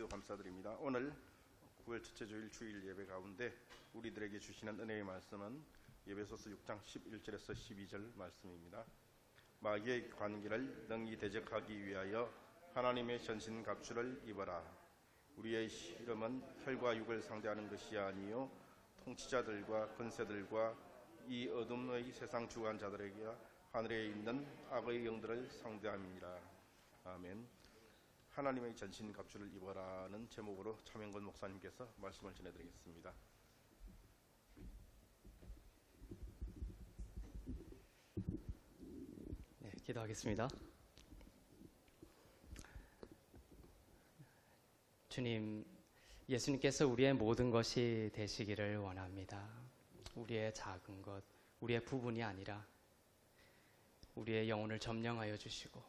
기도 감사드립니다. 오늘 9월 첫째 주일 주일 예배 가운데 우리들에게 주시는 은혜의 말씀은 에베소서 6장 11절에서 12절 말씀입니다. 마귀의 관계를 능히 대적하기 위하여 하나님의 전신 갑주를 입어라. 우리의 씨름은 혈과 육을 상대하는 것이 아니요 통치자들과 권세들과 이 어둠의 세상 주관자들에게 하늘에 있는 악의 영들을 상대함이니라. 아멘. 하나님의 전신 갑주를 입어라는 제목으로 차명건 목사님께서 말씀을 전해드리겠습니다. 네, 기도하겠습니다. 주님, 예수님께서 우리의 모든 것이 되시기를 원합니다. 우리의 작은 것, 우리의 부분이 아니라 우리의 영혼을 점령하여 주시고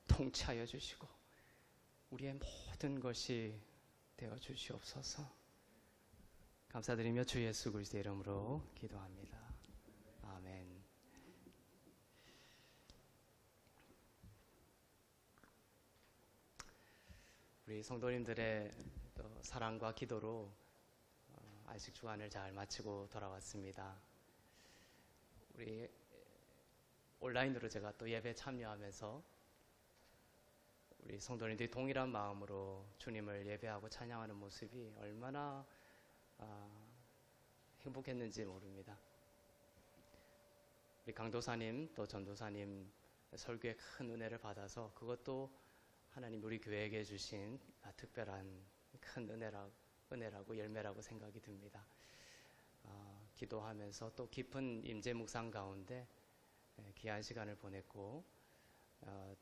통치하여 주시고 우리의 모든 것이 되어 주시옵소서. 감사드리며 주 예수 그리스도의 이름으로 기도합니다. 아멘. 우리 성도님들의 사랑과 기도로 안식 주간을 잘 마치고 돌아왔습니다. 우리 온라인으로 제가 또 예배 참여하면서 우리 성도님들이 동일한 마음으로 주님을 예배하고 찬양하는 모습이 얼마나 행복했는지 모릅니다. 우리 강도사님 또 전도사님 설교에 큰 은혜를 받아서 그것도 하나님 우리 교회에게 주신 특별한 큰 은혜라고 열매라고 생각이 듭니다. 기도하면서 또 깊은 임재 묵상 가운데 귀한 시간을 보냈고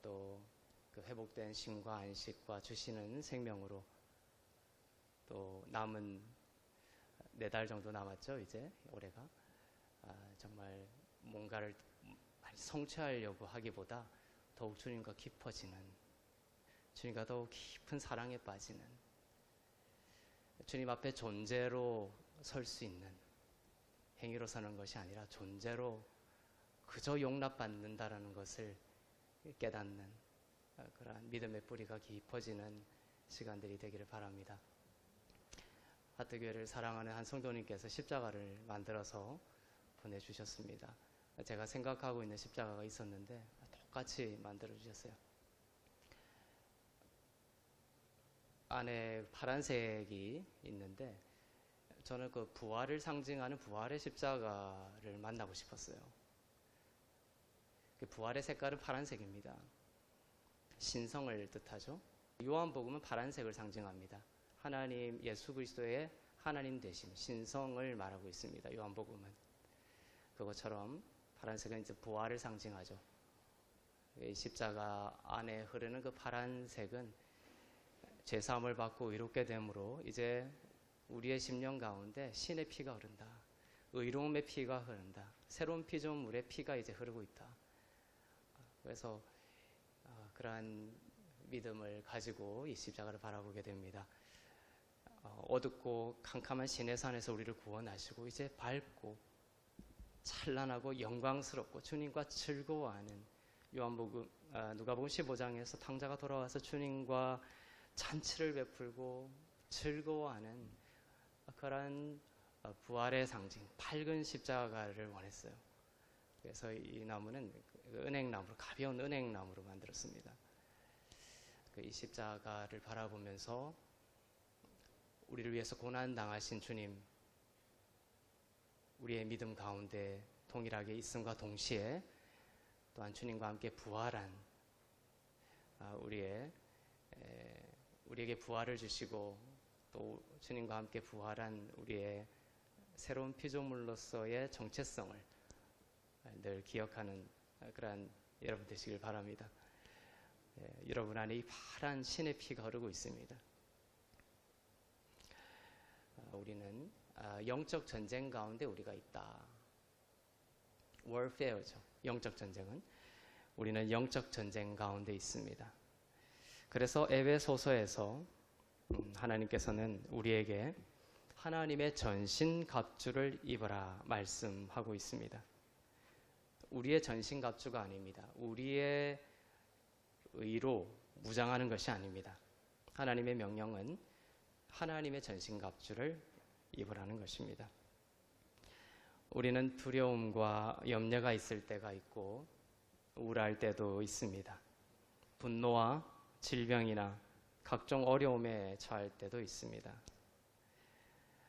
또 그 회복된 쉼과 안식과 주시는 생명으로 또 남은 4달 정도 남았죠. 이제 올해가 정말 뭔가를 많이 성취하려고 하기보다 더욱 주님과 깊어지는, 주님과 더욱 깊은 사랑에 빠지는, 주님 앞에 존재로 설 수 있는, 행위로 서는 것이 아니라 존재로 그저 용납받는다라는 것을 깨닫는 그러한 믿음의 뿌리가 깊어지는 시간들이 되기를 바랍니다. 하트교회를 사랑하는 한 성도님께서 십자가를 만들어서 보내주셨습니다. 제가 생각하고 있는 십자가가 있었는데 똑같이 만들어주셨어요. 안에 파란색이 있는데 저는 그 부활을 상징하는 부활의 십자가를 만나고 싶었어요. 그 부활의 색깔은 파란색입니다. 신성을 뜻하죠. 요한복음은 파란색을 상징합니다. 하나님 예수 그리스도의 하나님 되심, 신성을 말하고 있습니다. 요한복음은. 그것처럼 파란색은 이제 부활을 상징하죠. 이 십자가 안에 흐르는 그 파란색은 죄사함을 받고 의롭게 됨으로 이제 우리의 심령 가운데 신의 피가 흐른다. 의로움의 피가 흐른다. 새로운 피조물의 피가 이제 흐르고 있다. 그래서 그러한 믿음을 가지고 이 십자가를 바라보게 됩니다. 어둡고 캄캄한 시내산에서 우리를 구원하시고 이제 밝고 찬란하고 영광스럽고 주님과 즐거워하는 요한복음 누가복음 15장에서 탕자가 돌아와서 주님과 잔치를 베풀고 즐거워하는 그러한 부활의 상징 밝은 십자가를 원했어요. 그래서 이 나무는 은행나무로, 가벼운 은행나무로 만들었습니다. 이 십자가를 바라보면서 우리를 위해서 고난 당하신 주님, 우리의 믿음 가운데 동일하게 있음과 동시에 또한 주님과 함께 부활한 우리에게 부활을 주시고 또 주님과 함께 부활한 우리의 새로운 피조물로서의 정체성을 늘 기억하는 그러한 여러분 되시길 바랍니다. 여러분 안에 이 파란 신의 피가 흐르고 있습니다. 우리는 영적 전쟁 가운데 우리가 있다. warfare죠. 영적 전쟁은 우리는 영적 전쟁 가운데 있습니다. 그래서 에베소서에서 하나님께서는 우리에게 하나님의 전신 갑주를 입어라 말씀하고 있습니다. 우리의 전신 갑주가 아닙니다. 우리의 의로 무장하는 것이 아닙니다. 하나님의 명령은 하나님의 전신갑주를 입으라는 것입니다. 우리는 두려움과 염려가 있을 때가 있고 우울할 때도 있습니다. 분노와 질병이나 각종 어려움에 처할 때도 있습니다.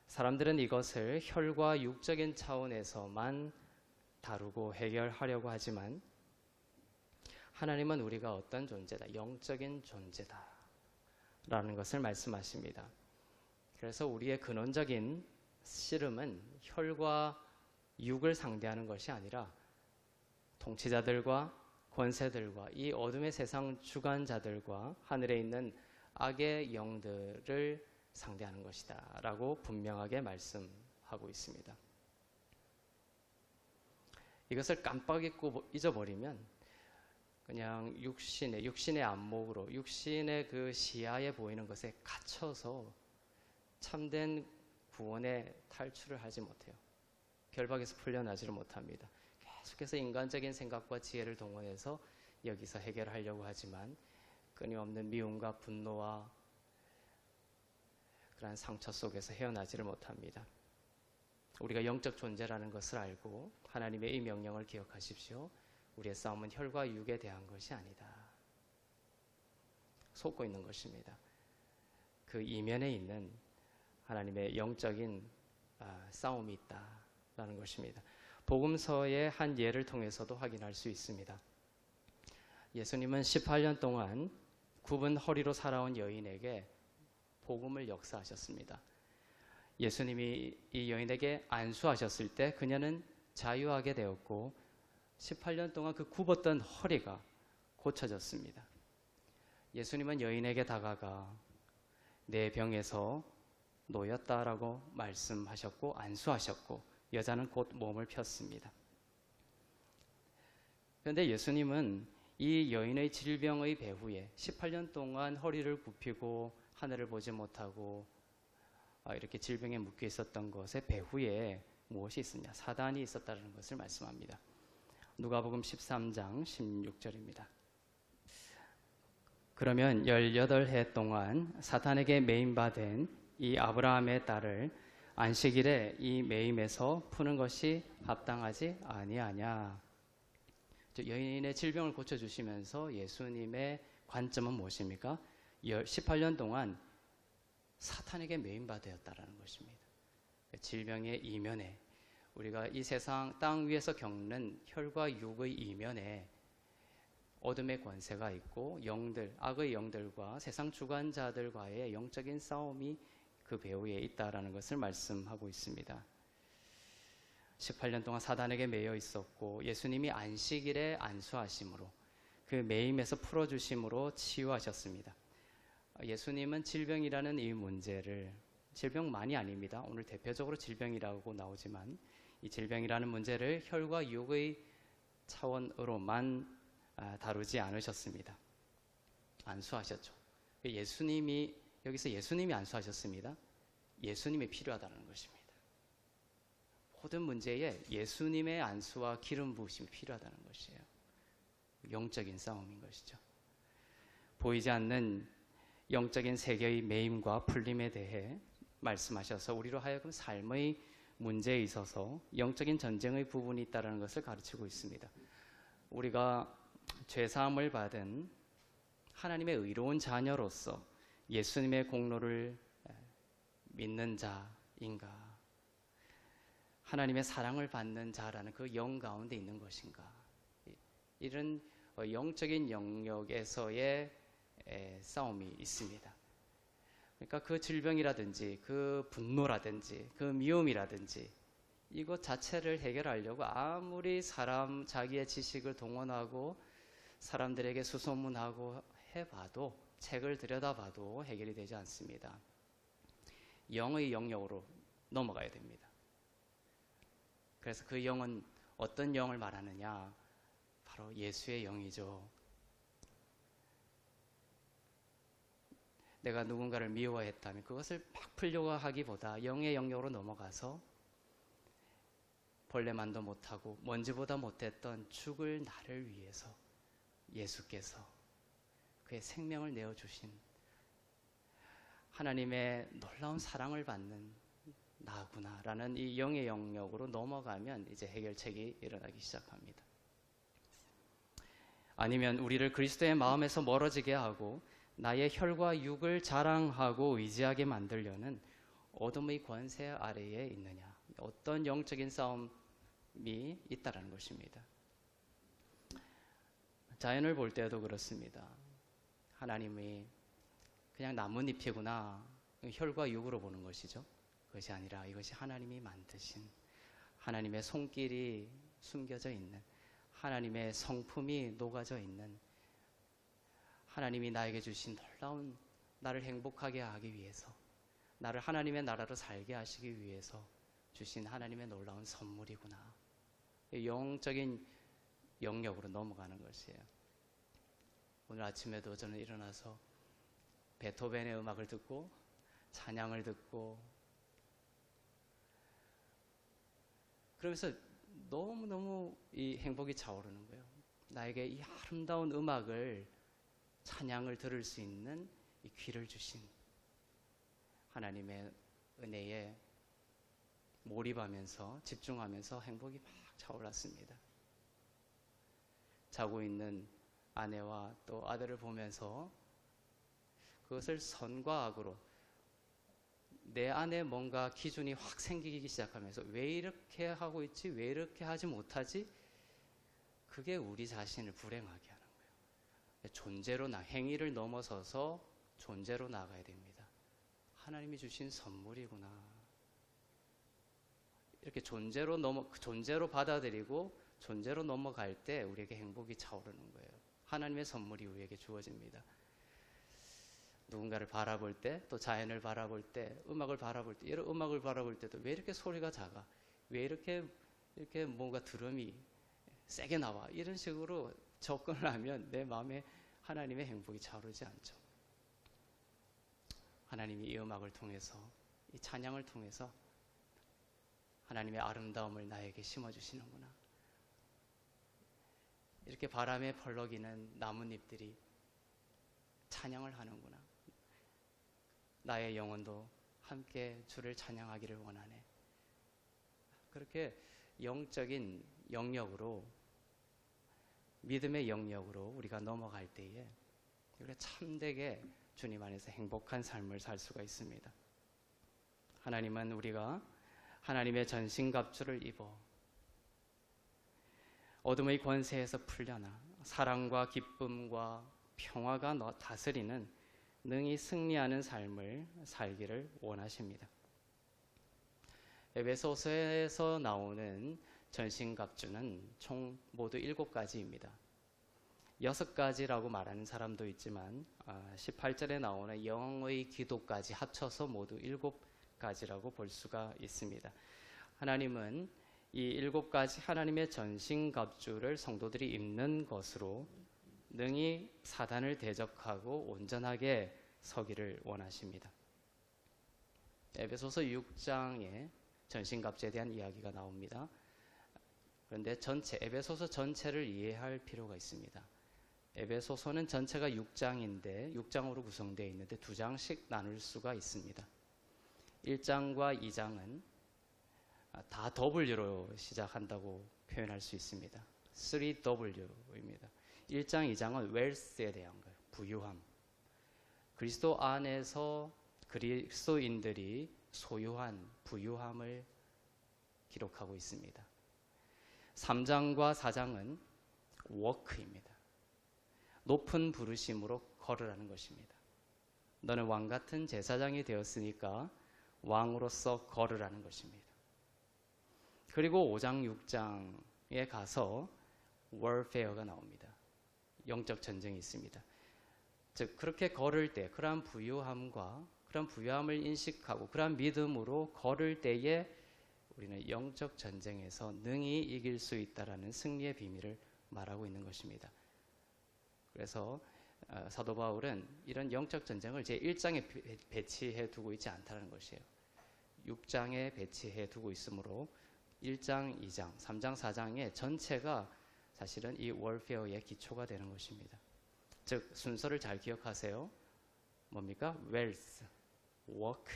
사람들은 이것을 혈과 육적인 차원에서만 다루고 해결하려고 하지만 하나님은 우리가 어떤 존재다, 영적인 존재다 라는 것을 말씀하십니다. 그래서 우리의 근원적인 씨름은 혈과 육을 상대하는 것이 아니라 통치자들과 권세들과 이 어둠의 세상 주관자들과 하늘에 있는 악의 영들을 상대하는 것이다 라고 분명하게 말씀하고 있습니다. 이것을 깜빡 잊어버리면 그냥 육신의 안목으로 육신의 그 시야에 보이는 것에 갇혀서 참된 구원의 탈출을 하지 못해요. 결박에서 풀려나지를 못합니다. 계속해서 인간적인 생각과 지혜를 동원해서 여기서 해결하려고 하지만 끊임없는 미움과 분노와 그러한 상처 속에서 헤어나지를 못합니다. 우리가 영적 존재라는 것을 알고 하나님의 이 명령을 기억하십시오. 우리의 싸움은 혈과 육에 대한 것이 아니다. 속고 있는 것입니다. 그 이면에 있는 하나님의 영적인 싸움이 있다라는 것입니다. 복음서의 한 예를 통해서도 확인할 수 있습니다. 예수님은 18년 동안 굽은 허리로 살아온 여인에게 복음을 역사하셨습니다. 예수님이 이 여인에게 안수하셨을 때 그녀는 자유하게 되었고 18년 동안 그 굽었던 허리가 고쳐졌습니다. 예수님은 여인에게 다가가 내 병에서 놓였다라고 말씀하셨고 안수하셨고 여자는 곧 몸을 폈습니다. 그런데 예수님은 이 여인의 질병의 배후에 18년 동안 허리를 굽히고 하늘을 보지 못하고 이렇게 질병에 묶여 있었던 것의 배후에 무엇이 있었냐? 사단이 있었다는 것을 말씀합니다. 누가복음 13장 16절입니다. 그러면 18해 동안 사탄에게 매임받은 이 아브라함의 딸을 안식일에 이 매임에서 푸는 것이 합당하지 아니하냐. 여인의 질병을 고쳐주시면서 예수님의 관점은 무엇입니까? 18년 동안 사탄에게 매임받았다라는 것입니다. 질병의 이면에 우리가 이 세상 땅 위에서 겪는 혈과 육의 이면에 어둠의 권세가 있고 영들, 악의 영들과 세상 주관자들과의 영적인 싸움이 그 배후에 있다라는 것을 말씀하고 있습니다. 18년 동안 사단에게 매여 있었고 예수님이 안식일에 안수하심으로 그 매임에서 풀어주심으로 치유하셨습니다. 예수님은 질병이라는 이 문제를, 질병만이 아닙니다. 오늘 대표적으로 질병이라고 나오지만 이 질병이라는 문제를 혈과 육의 차원으로만 다루지 않으셨습니다. 안수하셨죠. 예수님이, 여기서 예수님이 안수하셨습니다. 예수님이 필요하다는 것입니다. 모든 문제에 예수님의 안수와 기름 부으심이 필요하다는 것이에요. 영적인 싸움인 것이죠. 보이지 않는 영적인 세계의 매임과 풀림에 대해 말씀하셔서 우리로 하여금 삶의 문제에 있어서 영적인 전쟁의 부분이 있다는 것을 가르치고 있습니다. 우리가 죄사함을 받은 하나님의 의로운 자녀로서 예수님의 공로를 믿는 자인가? 하나님의 사랑을 받는 자라는 그 영 가운데 있는 것인가? 이런 영적인 영역에서의 싸움이 있습니다. 그러니까 그 질병이라든지 그 분노라든지 그 미움이라든지 이것 자체를 해결하려고 아무리 자기의 지식을 동원하고 사람들에게 수소문하고 해봐도, 책을 들여다봐도 해결이 되지 않습니다. 영의 영역으로 넘어가야 됩니다. 그래서 그 영은 어떤 영을 말하느냐? 바로 예수의 영이죠. 내가 누군가를 미워했다면 그것을 막 풀려고 하기보다 영의 영역으로 넘어가서 벌레만도 못하고 먼지보다 못했던 죽을 나를 위해서 예수께서 그의 생명을 내어주신 하나님의 놀라운 사랑을 받는 나구나라는 이 영의 영역으로 넘어가면 이제 해결책이 일어나기 시작합니다. 아니면 우리를 그리스도의 마음에서 멀어지게 하고 나의 혈과 육을 자랑하고 의지하게 만들려는 어둠의 권세 아래에 있느냐, 어떤 영적인 싸움이 있다라는 것입니다. 자연을 볼 때도 그렇습니다. 하나님이 그냥 나뭇잎이구나, 혈과 육으로 보는 것이죠. 그것이 아니라 이것이 하나님이 만드신, 하나님의 손길이 숨겨져 있는, 하나님의 성품이 녹아져 있는, 하나님이 나에게 주신 놀라운, 나를 행복하게 하기 위해서, 나를 하나님의 나라로 살게 하시기 위해서 주신 하나님의 놀라운 선물이구나. 영적인 영역으로 넘어가는 것이에요. 오늘 아침에도 저는 일어나서 베토벤의 음악을 듣고 찬양을 듣고, 그러면서 너무너무 이 행복이 차오르는 거예요. 나에게 이 아름다운 음악을, 찬양을 들을 수 있는 이 귀를 주신 하나님의 은혜에 몰입하면서 집중하면서 행복이 막 차올랐습니다. 자고 있는 아내와 또 아들을 보면서 그것을 선과 악으로, 내 안에 뭔가 기준이 확 생기기 시작하면서 왜 이렇게 하고 있지? 왜 이렇게 하지 못하지? 그게 우리 자신을 불행하게 하는 거예요. 존재로 행위를 넘어서서 존재로 나가야 됩니다. 하나님이 주신 선물이구나. 이렇게 존재로 받아들이고 존재로 넘어갈 때 우리에게 행복이 차오르는 거예요. 하나님의 선물이 우리에게 주어집니다. 누군가를 바라볼 때, 또 자연을 바라볼 때, 음악을 바라볼 때, 이런 음악을 바라볼 때도 왜 이렇게 소리가 작아? 왜 이렇게 뭔가 드럼이 세게 나와? 이런 식으로 접근을 하면 내 마음에 하나님의 행복이 차오르지 않죠. 하나님이 이 음악을 통해서, 이 찬양을 통해서 하나님의 아름다움을 나에게 심어주시는구나. 이렇게 바람에 펄럭이는 나뭇잎들이 찬양을 하는구나. 나의 영혼도 함께 주를 찬양하기를 원하네. 그렇게 영적인 영역으로, 믿음의 영역으로 우리가 넘어갈 때에 우리가 참되게 주님 안에서 행복한 삶을 살 수가 있습니다. 하나님은 우리가 하나님의 전신갑주를 입어 어둠의 권세에서 풀려나 사랑과 기쁨과 평화가 다스리는 능히 승리하는 삶을 살기를 원하십니다. 에베소서에서 나오는 전신갑주는 총 모두 7가지입니다. 6가지라고 말하는 사람도 있지만 18절에 나오는 영의 기도까지 합쳐서 모두 7가지라고 볼 수가 있습니다. 하나님은 이 7가지 하나님의 전신갑주를 성도들이 입는 것으로 능히 사단을 대적하고 온전하게 서기를 원하십니다. 에베소서 6장에 전신갑주에 대한 이야기가 나옵니다. 그런데 에베소서 전체를 이해할 필요가 있습니다. 에베소서는 전체가 6장인데 6장으로 구성되어 있는데 2장씩 나눌 수가 있습니다. 1장과 2장은 다 W로 시작한다고 표현할 수 있습니다. 3W입니다. 1장, 2장은 웰스에 대한 거예요. 부유함. 그리스도 안에서 그리스도인들이 소유한 부유함을 기록하고 있습니다. 3장과 4장은 워크입니다. 높은 부르심으로 걸으라는 것입니다. 너는 왕같은 제사장이 되었으니까 왕으로서 걸으라는 것입니다. 그리고 5장, 6장에 가서 warfare가 나옵니다. 영적 전쟁이 있습니다. 즉 그렇게 걸을 때 그러한 부유함과 그런 부유함을 인식하고 그러한 믿음으로 걸을 때에 우리는 영적 전쟁에서 능히 이길 수 있다라는 승리의 비밀을 말하고 있는 것입니다. 그래서 사도 바울은 이런 영적 전쟁을 제1장에 배치해 두고 있지 않다는 것이에요. 6장에 배치해 두고 있으므로 1장, 2장, 3장, 4장의 전체가 사실은 이 월페어의 기초가 되는 것입니다. 즉 순서를 잘 기억하세요. 뭡니까? 웰스, work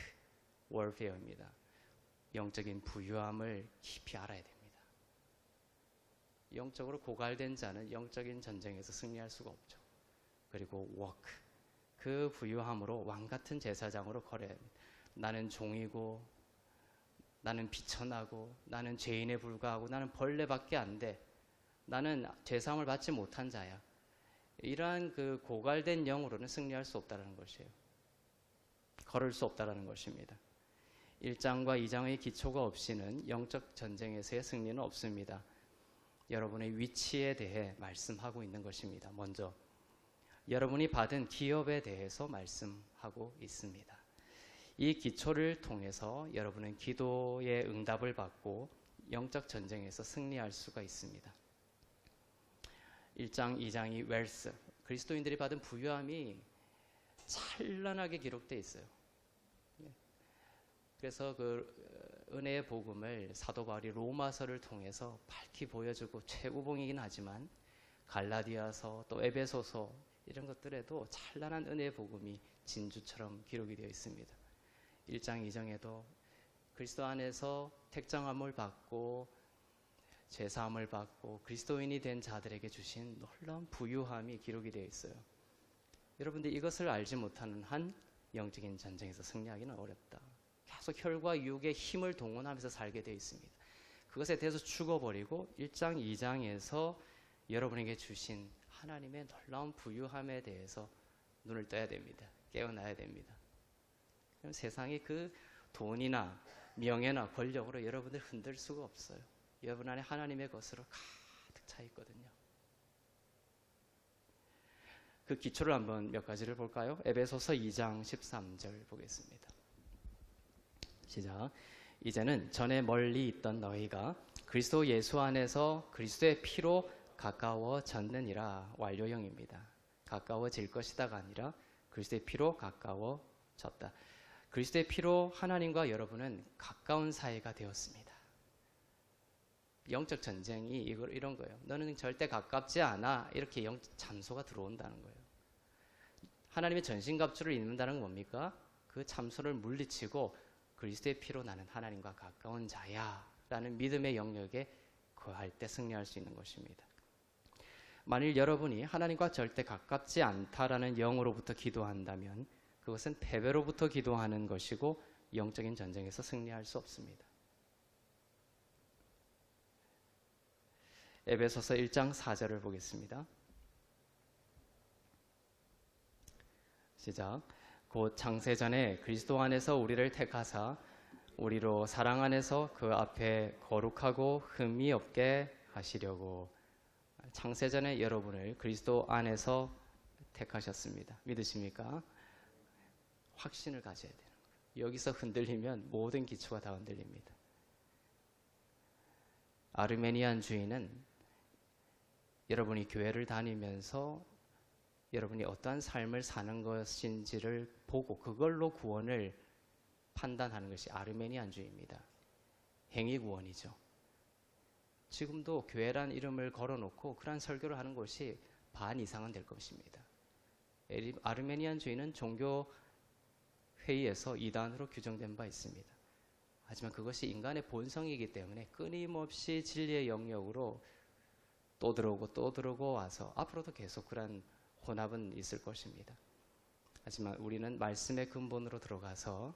warfare입니다. 영적인 부유함을 깊이 알아야 됩니다. 영적으로 고갈된 자는 영적인 전쟁에서 승리할 수가 없죠. 그리고 work, 그 부유함으로 왕같은 제사장으로 거래해야 합니다. 나는 종이고, 나는 비천하고, 나는 죄인에 불과하고, 나는 벌레밖에 안 돼. 나는 죄사함을 받지 못한 자야. 이러한 그 고갈된 영으로는 승리할 수 없다는 것이에요. 걸을 수 없다는 것입니다. 1장과 2장의 기초가 없이는 영적 전쟁에서의 승리는 없습니다. 여러분의 위치에 대해 말씀하고 있는 것입니다. 먼저 여러분이 받은 기업에 대해서 말씀하고 있습니다. 이 기초를 통해서 여러분은 기도의 응답을 받고 영적 전쟁에서 승리할 수가 있습니다. 1장, 2장이 웰스, 그리스도인들이 받은 부유함이 찬란하게 기록되어 있어요. 그래서 그 은혜의 복음을 사도 바울이 로마서를 통해서 밝히 보여주고 최고봉이긴 하지만 갈라디아서 또 에베소서 이런 것들에도 찬란한 은혜의 복음이 진주처럼 기록이 되어 있습니다. 1장 2장에도 그리스도 안에서 택정함을 받고 죄사함을 받고 그리스도인이 된 자들에게 주신 놀라운 부유함이 기록이 되어 있어요. 여러분들 이것을 알지 못하는 한 영적인 전쟁에서 승리하기는 어렵다. 계속 혈과 육의 힘을 동원하면서 살게 되어 있습니다. 그것에 대해서 죽어버리고 1장, 2장에서 여러분에게 주신 하나님의 놀라운 부유함에 대해서 눈을 떠야 됩니다. 깨어나야 됩니다. 그럼 세상이 그 돈이나 명예나 권력으로 여러분을 흔들 수가 없어요. 여러분 안에 하나님의 것으로 가득 차 있거든요. 그 기초를 한번 몇 가지를 볼까요? 에베소서 2장 13절 보겠습니다. 시작. 이제는 전에 멀리 있던 너희가 그리스도 예수 안에서 그리스도의 피로 가까워졌느니라. 완료형입니다. 가까워질 것이다가 아니라 그리스도의 피로 가까워졌다. 그리스도의 피로 하나님과 여러분은 가까운 사이가 되었습니다. 영적 전쟁이 이런 거예요. 너는 절대 가깝지 않아. 이렇게 영적 참소가 들어온다는 거예요. 하나님의 전신갑주를 입는다는 건 뭡니까? 그 참소를 물리치고 그리스도의 피로 나는 하나님과 가까운 자야 라는 믿음의 영역에 거할 때 승리할 수 있는 것입니다. 만일 여러분이 하나님과 절대 가깝지 않다라는 영으로부터 기도한다면 그것은 패배로부터 기도하는 것이고 영적인 전쟁에서 승리할 수 없습니다. 에베소서 1장 4절을 보겠습니다. 시작. 곧 창세전에 그리스도 안에서 우리를 택하사 우리로 사랑 안에서 그 앞에 거룩하고 흠이 없게 하시려고. 창세전에 여러분을 그리스도 안에서 택하셨습니다. 믿으십니까? 확신을 가져야 되는 거예요. 여기서 흔들리면 모든 기초가 다 흔들립니다. 아르메니안주의는 여러분이 교회를 다니면서 여러분이 어떠한 삶을 사는 것인지를 보고 그걸로 구원을 판단하는 것이 아르메니안주의입니다. 행위구원이죠. 지금도 교회란 이름을 걸어놓고 그러한 설교를 하는 곳이 반 이상은 될 것입니다. 아르메니안주의는 종교 회의에서 이단으로 규정된 바 있습니다. 하지만 그것이 인간의 본성이기 때문에 끊임없이 진리의 영역으로 또 들어오고 와서 앞으로도 계속 그런 혼합은 있을 것입니다. 하지만 우리는 말씀의 근본으로 들어가서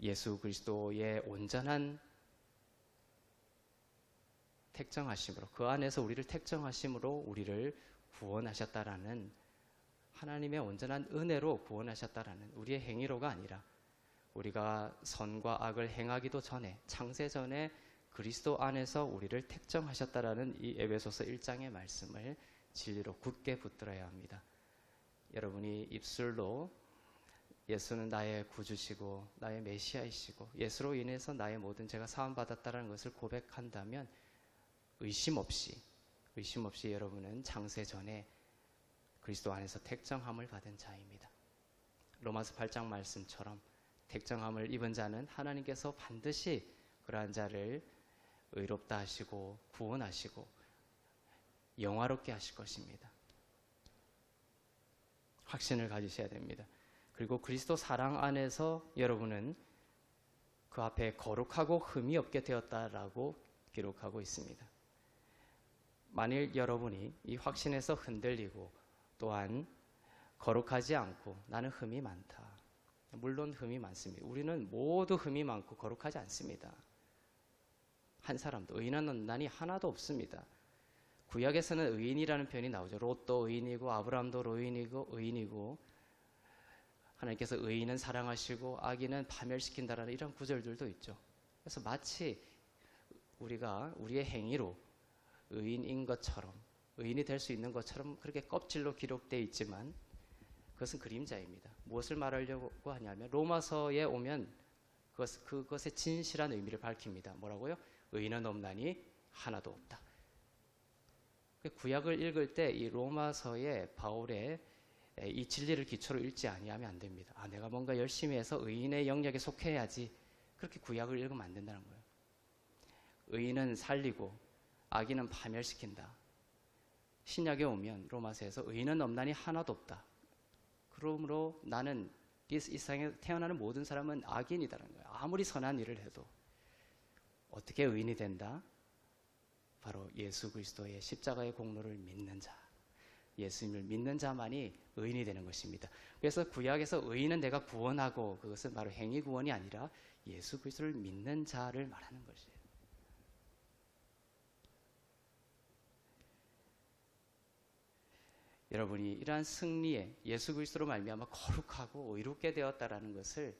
예수 그리스도의 온전한 택정하심으로 그 안에서 우리를 택정하심으로 우리를 구원하셨다라는 하나님의 온전한 은혜로 구원하셨다라는 우리의 행위로가 아니라 우리가 선과 악을 행하기도 전에 창세전에 그리스도 안에서 우리를 택정하셨다라는 이 에베소서 1장의 말씀을 진리로 굳게 붙들어야 합니다. 여러분이 입술로 예수는 나의 구주시고 나의 메시아이시고 예수로 인해서 나의 모든 죄가 사함받았다는 것을 고백한다면 의심 없이 여러분은 창세전에 그리스도 안에서 택정함을 받은 자입니다. 로마서 8장 말씀처럼 택정함을 입은 자는 하나님께서 반드시 그러한 자를 의롭다 하시고 구원하시고 영화롭게 하실 것입니다. 확신을 가지셔야 됩니다. 그리고 그리스도 사랑 안에서 여러분은 그 앞에 거룩하고 흠이 없게 되었다라고 기록하고 있습니다. 만일 여러분이 이 확신에서 흔들리고 또한 거룩하지 않고 나는 흠이 많다. 물론 흠이 많습니다. 우리는 모두 흠이 많고 거룩하지 않습니다. 한 사람도 의인은 없나니 하나도 없습니다. 구약에서는 의인이라는 표현이 나오죠. 롯도 의인이고 아브라함도 의인이고 하나님께서 의인은 사랑하시고 악인은 파멸시킨다라는 이런 구절들도 있죠. 그래서 마치 우리가 우리의 행위로 의인인 것처럼 의인이 될 수 있는 것처럼 그렇게 껍질로 기록되어 있지만 그것은 그림자입니다. 무엇을 말하려고 하냐면 로마서에 오면 그것의 진실한 의미를 밝힙니다. 뭐라고요? 의인은 없나니 하나도 없다. 구약을 읽을 때 이 로마서의 바울의 이 진리를 기초로 읽지 아니하면 안 됩니다. 내가 뭔가 열심히 해서 의인의 영역에 속해야지. 그렇게 구약을 읽으면 안 된다는 거예요. 의인은 살리고 악인은 파멸시킨다. 신약에 오면 로마서에서 의인은 없나니 하나도 없다. 그러므로 나는 이 세상에 태어나는 모든 사람은 악인이라는 거예요. 아무리 선한 일을 해도. 어떻게 의인이 된다? 바로 예수 그리스도의 십자가의 공로를 믿는 자, 예수님을 믿는 자만이 의인이 되는 것입니다. 그래서 구약에서 의인은 내가 구원하고 그것은 바로 행위 구원이 아니라 예수 그리스도를 믿는 자를 말하는 것이에요. 여러분이 이러한 승리에 예수 그리스도로 말미암아 거룩하고 의롭게 되었다라는 것을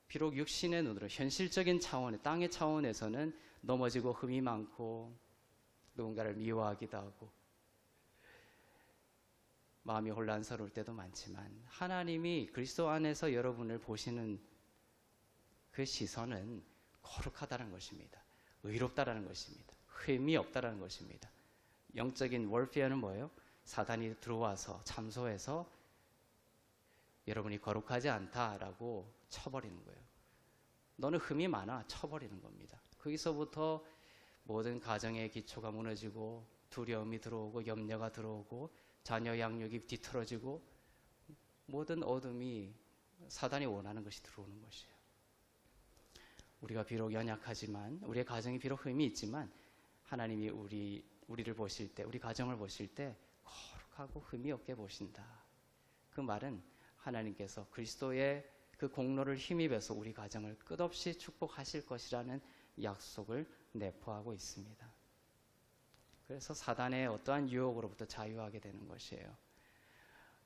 비록 육신의 눈으로 현실적인 차원의 땅의 차원에서는 넘어지고 흠이 많고 누군가를 미워하기도 하고 마음이 혼란스러울 때도 많지만 하나님이 그리스도 안에서 여러분을 보시는 그 시선은 거룩하다는 것입니다. 의롭다라는 것입니다. 흠이 없다라는 것입니다. 영적인 월페어는 뭐예요? 사단이 들어와서 참소해서 여러분이 거룩하지 않다라고 쳐버리는 거예요. 너는 흠이 많아 쳐버리는 겁니다. 거기서부터 모든 가정의 기초가 무너지고 두려움이 들어오고 염려가 들어오고 자녀 양육이 뒤틀어지고 모든 어둠이 사단이 원하는 것이 들어오는 것이에요. 우리가 비록 연약하지만 우리의 가정이 비록 흠이 있지만 하나님이 우리를 보실 때 우리 가정을 보실 때 거룩하고 흠이 없게 보신다. 그 말은 하나님께서 그리스도의 그 공로를 힘입어서 우리 가정을 끝없이 축복하실 것이라는 약속을 내포하고 있습니다. 그래서 사단의 어떠한 유혹으로부터 자유하게 되는 것이에요.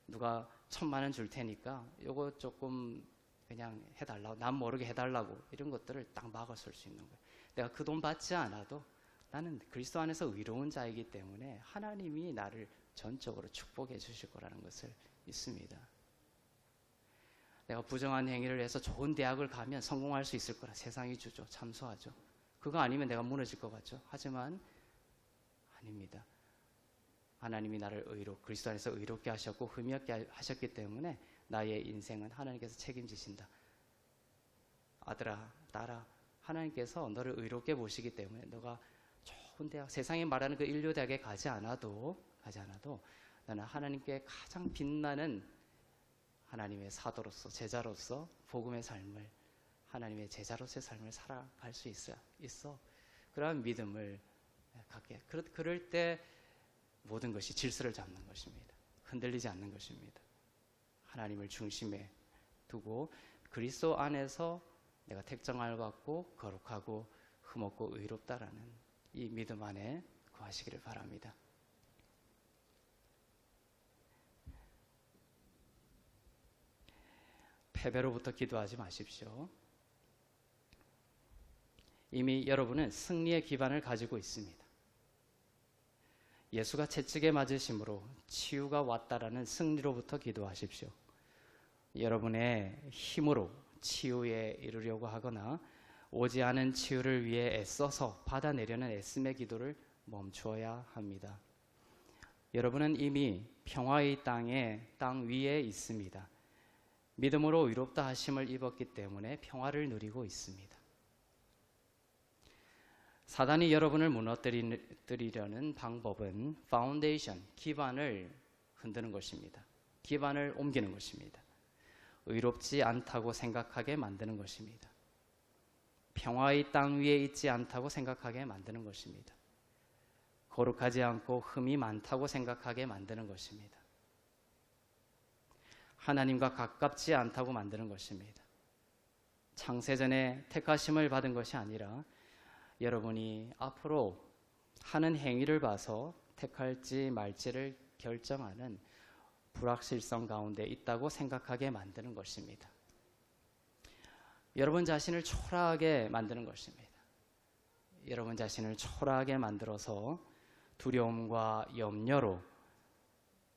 누가 1,000만 원 줄 테니까 이거 조금 그냥 해달라고, 남 모르게 해달라고 이런 것들을 딱 막아설 수 있는 거예요. 내가 그 돈 받지 않아도 나는 그리스도 안에서 의로운 자이기 때문에 하나님이 나를 전적으로 축복해 주실 거라는 것을 믿습니다. 내가 부정한 행위를 해서 좋은 대학을 가면 성공할 수 있을 거라 세상이 주죠. 참소하죠. 그거 아니면 내가 무너질 것 같죠. 하지만 아닙니다. 하나님이 나를 그리스도 안에서 의롭게 하셨고 흠이 없게 하셨기 때문에 나의 인생은 하나님께서 책임지신다. 아들아, 딸아, 하나님께서 너를 의롭게 보시기 때문에 너가 좋은 대학, 세상에 말하는 그 인류대학에 가지 않아도 너는 하나님께 가장 빛나는 하나님의 사도로서 제자로서 복음의 삶을 하나님의 제자로서의 삶을 살아갈 수 있어. 그러한 믿음을 갖게. 그럴 때 모든 것이 질서를 잡는 것입니다. 흔들리지 않는 것입니다. 하나님을 중심에 두고 그리스도 안에서 내가 택정을 받고 거룩하고 흠없고 의롭다라는 이 믿음 안에 거하시기를 바랍니다. 패배로부터 기도하지 마십시오. 이미 여러분은 승리의 기반을 가지고 있습니다. 예수가 채찍에 맞으심으로 치유가 왔다라는 승리로부터 기도하십시오. 여러분의 힘으로 치유에 이르려고 하거나 오지 않은 치유를 위해 애써서 받아내려는 애씀의 기도를 멈추어야 합니다. 여러분은 이미 평화의 땅 위에 있습니다. 믿음으로 의롭다 하심을 입었기 때문에 평화를 누리고 있습니다. 사단이 여러분을 무너뜨리려는 방법은 파운데이션, 기반을 흔드는 것입니다. 기반을 옮기는 것입니다. 의롭지 않다고 생각하게 만드는 것입니다. 평화의 땅 위에 있지 않다고 생각하게 만드는 것입니다. 거룩하지 않고 흠이 많다고 생각하게 만드는 것입니다. 하나님과 가깝지 않다고 만드는 것입니다. 창세전에 택하심을 받은 것이 아니라 여러분이 앞으로 하는 행위를 봐서 택할지 말지를 결정하는 불확실성 가운데 있다고 생각하게 만드는 것입니다. 여러분 자신을 초라하게 만드는 것입니다. 여러분 자신을 초라하게 만들어서 두려움과 염려로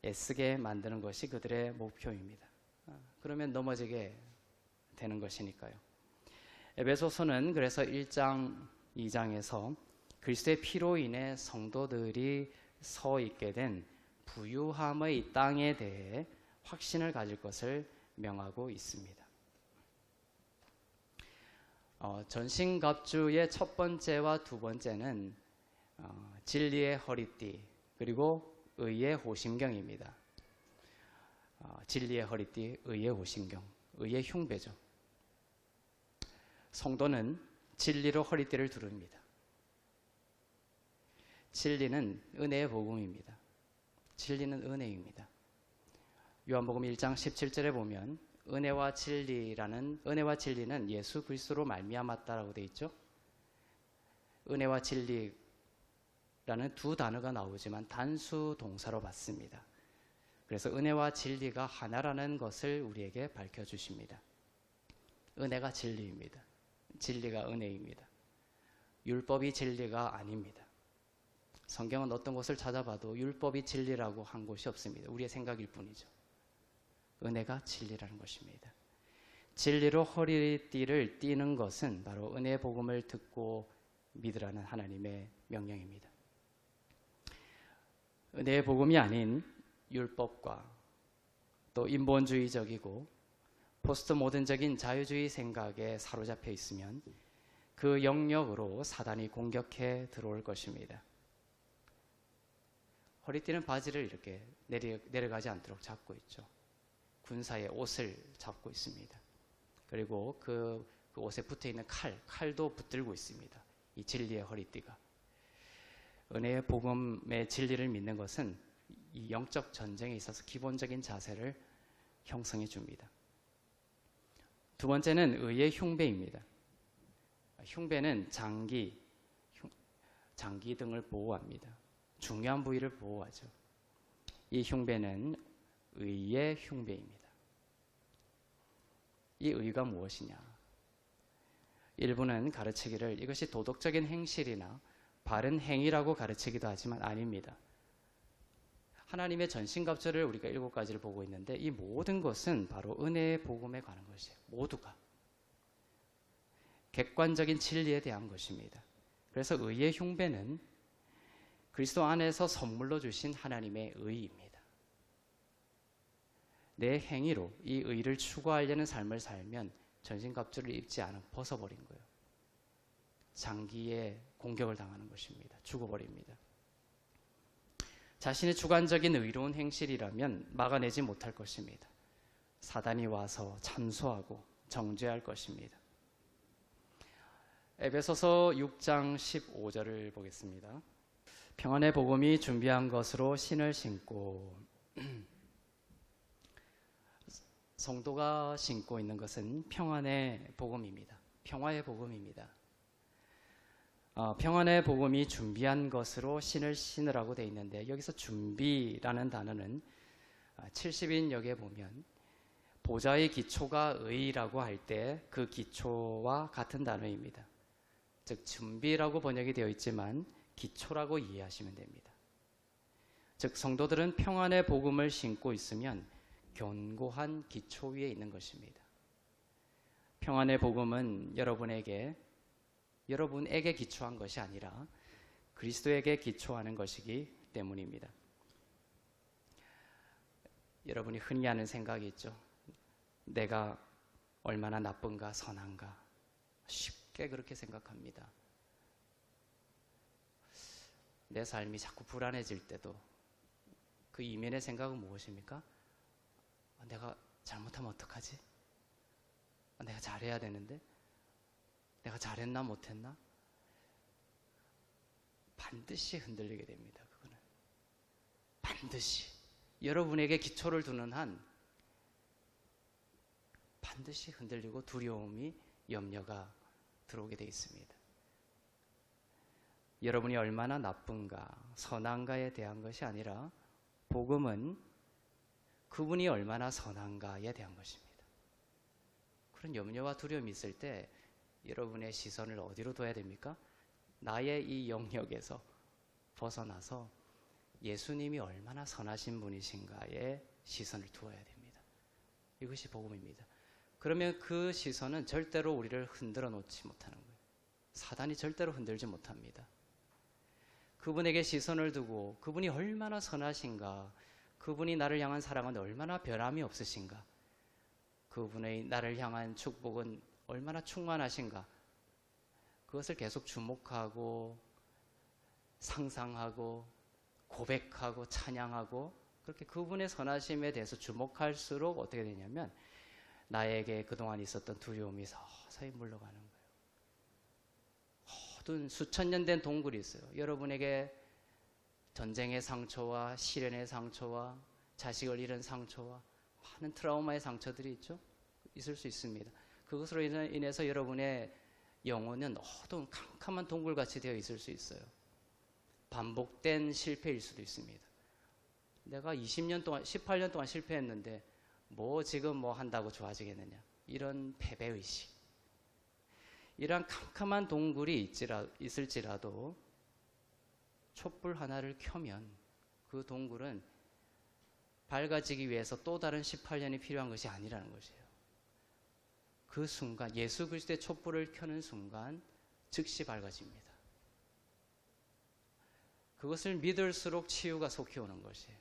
애쓰게 만드는 것이 그들의 목표입니다. 그러면 넘어지게 되는 것이니까요. 에베소서는 그래서 1장, 2장에서 그리스도의 피로 인해 성도들이 서 있게 된 부유함의 땅에 대해 확신을 가질 것을 명하고 있습니다. 전신갑주의 첫 번째와 두 번째는 진리의 허리띠 그리고 의의 호심경입니다. 진리의 허리띠, 의의 호심경, 의의 흉배죠. 성도는 진리로 허리띠를 두릅니다. 진리는 은혜의 복음입니다. 진리는 은혜입니다. 요한복음 1장 17절에 보면 은혜와 진리는 예수 그리스도로 말미암았다라고 되어 있죠. 은혜와 진리라는 두 단어가 나오지만 단수 동사로 받습니다. 그래서 은혜와 진리가 하나라는 것을 우리에게 밝혀주십니다. 은혜가 진리입니다. 진리가 은혜입니다. 율법이 진리가 아닙니다. 성경은 어떤 곳을 찾아봐도 율법이 진리라고 한 곳이 없습니다. 우리의 생각일 뿐이죠. 은혜가 진리라는 것입니다. 진리로 허리띠를 띠는 것은 바로 은혜의 복음을 듣고 믿으라는 하나님의 명령입니다. 은혜의 복음이 아닌 율법과 또 인본주의적이고 포스트 모던적인 자유주의 생각에 사로잡혀 있으면 그 영역으로 사단이 공격해 들어올 것입니다. 허리띠는 바지를 이렇게 내려가지 않도록 잡고 있죠. 군사의 옷을 잡고 있습니다. 그리고 그 옷에 붙어있는 칼도 붙들고 있습니다. 이 진리의 허리띠가. 은혜의 복음의 진리를 믿는 것은 이 영적 전쟁에 있어서 기본적인 자세를 형성해 줍니다. 두 번째는 의의 흉배입니다. 흉배는 장기 등을 보호합니다. 중요한 부위를 보호하죠. 이 흉배는 의의 흉배입니다. 이 의가 무엇이냐? 일부는 가르치기를 이것이 도덕적인 행실이나 바른 행위라고 가르치기도 하지만 아닙니다. 하나님의 전신갑주를 우리가 7가지를 보고 있는데 이 모든 것은 바로 은혜의 복음에 관한 것이에요. 모두가. 객관적인 진리에 대한 것입니다. 그래서 의의 흉배는 그리스도 안에서 선물로 주신 하나님의 의입니다. 내 행위로 이 의를 추구하려는 삶을 살면 전신갑주를 입지 않아 벗어버린 거예요. 장기에 공격을 당하는 것입니다. 죽어버립니다. 자신의 주관적인 의로운 행실이라면 막아내지 못할 것입니다. 사단이 와서 참소하고 정죄할 것입니다. 에베소서 6장 15절을 보겠습니다. 평안의 복음이 준비한 것으로 신을 신고 성도가 신고 있는 것은 평안의 복음입니다. 평화의 복음입니다. 평안의 복음이 준비한 것으로 신을 신으라고 되어 있는데 여기서 준비라는 단어는 70인역에 보면 보좌의 기초가 의라고 할 때 그 기초와 같은 단어입니다. 즉 준비라고 번역이 되어 있지만 기초라고 이해하시면 됩니다. 즉 성도들은 평안의 복음을 신고 있으면 견고한 기초 위에 있는 것입니다. 평안의 복음은 여러분에게 기초한 것이 아니라 그리스도에게 기초하는 것이기 때문입니다. 여러분이 흔히 하는 생각이 있죠. 내가 얼마나 나쁜가 선한가 쉽게 그렇게 생각합니다. 내 삶이 자꾸 불안해질 때도 그 이면의 생각은 무엇입니까? 내가 잘못하면 어떡하지? 내가 잘해야 되는데? 내가 잘했나 못했나? 반드시 흔들리게 됩니다. 그거는 반드시 여러분에게 기초를 두는 한 반드시 흔들리고 두려움이, 염려가 들어오게 되어 있습니다. 여러분이 얼마나 나쁜가, 선한가에 대한 것이 아니라 복음은 그분이 얼마나 선한가에 대한 것입니다. 그런 염려와 두려움이 있을 때 여러분의 시선을 어디로 둬야 됩니까? 나의 이 영역에서 벗어나서 예수님이 얼마나 선하신 분이신가에 시선을 두어야 됩니다. 이것이 복음입니다. 그러면 그 시선은 절대로 우리를 흔들어 놓지 못하는 거예요. 사단이 절대로 흔들지 못합니다. 그분에게 시선을 두고 그분이 얼마나 선하신가, 그분이 나를 향한 사랑은 얼마나 변함이 없으신가, 그분의 나를 향한 축복은 얼마나 충만하신가, 그것을 계속 주목하고 상상하고 고백하고 찬양하고 그렇게 그분의 선하심에 대해서 주목할수록 어떻게 되냐면 나에게 그동안 있었던 두려움이 서서히 물러가는 거예요. 모든 수천 년 된 동굴이 있어요. 여러분에게 전쟁의 상처와 시련의 상처와 자식을 잃은 상처와 많은 트라우마의 상처들이 있을 수 있습니다. 그것으로 인해서 여러분의 영혼은 어두운 캄캄한 동굴같이 되어 있을 수 있어요. 반복된 실패일 수도 있습니다. 내가 20년 동안, 18년 동안 실패했는데 뭐 지금 뭐 한다고 좋아지겠느냐, 이런 패배의식, 이러한 캄캄한 동굴이 있을지라도 촛불 하나를 켜면 그 동굴은 밝아지기 위해서 또 다른 18년이 필요한 것이 아니라는 것이에요. 그 순간 예수 그리스도의 촛불을 켜는 순간 즉시 밝아집니다. 그것을 믿을수록 치유가 속히 오는 것이에요.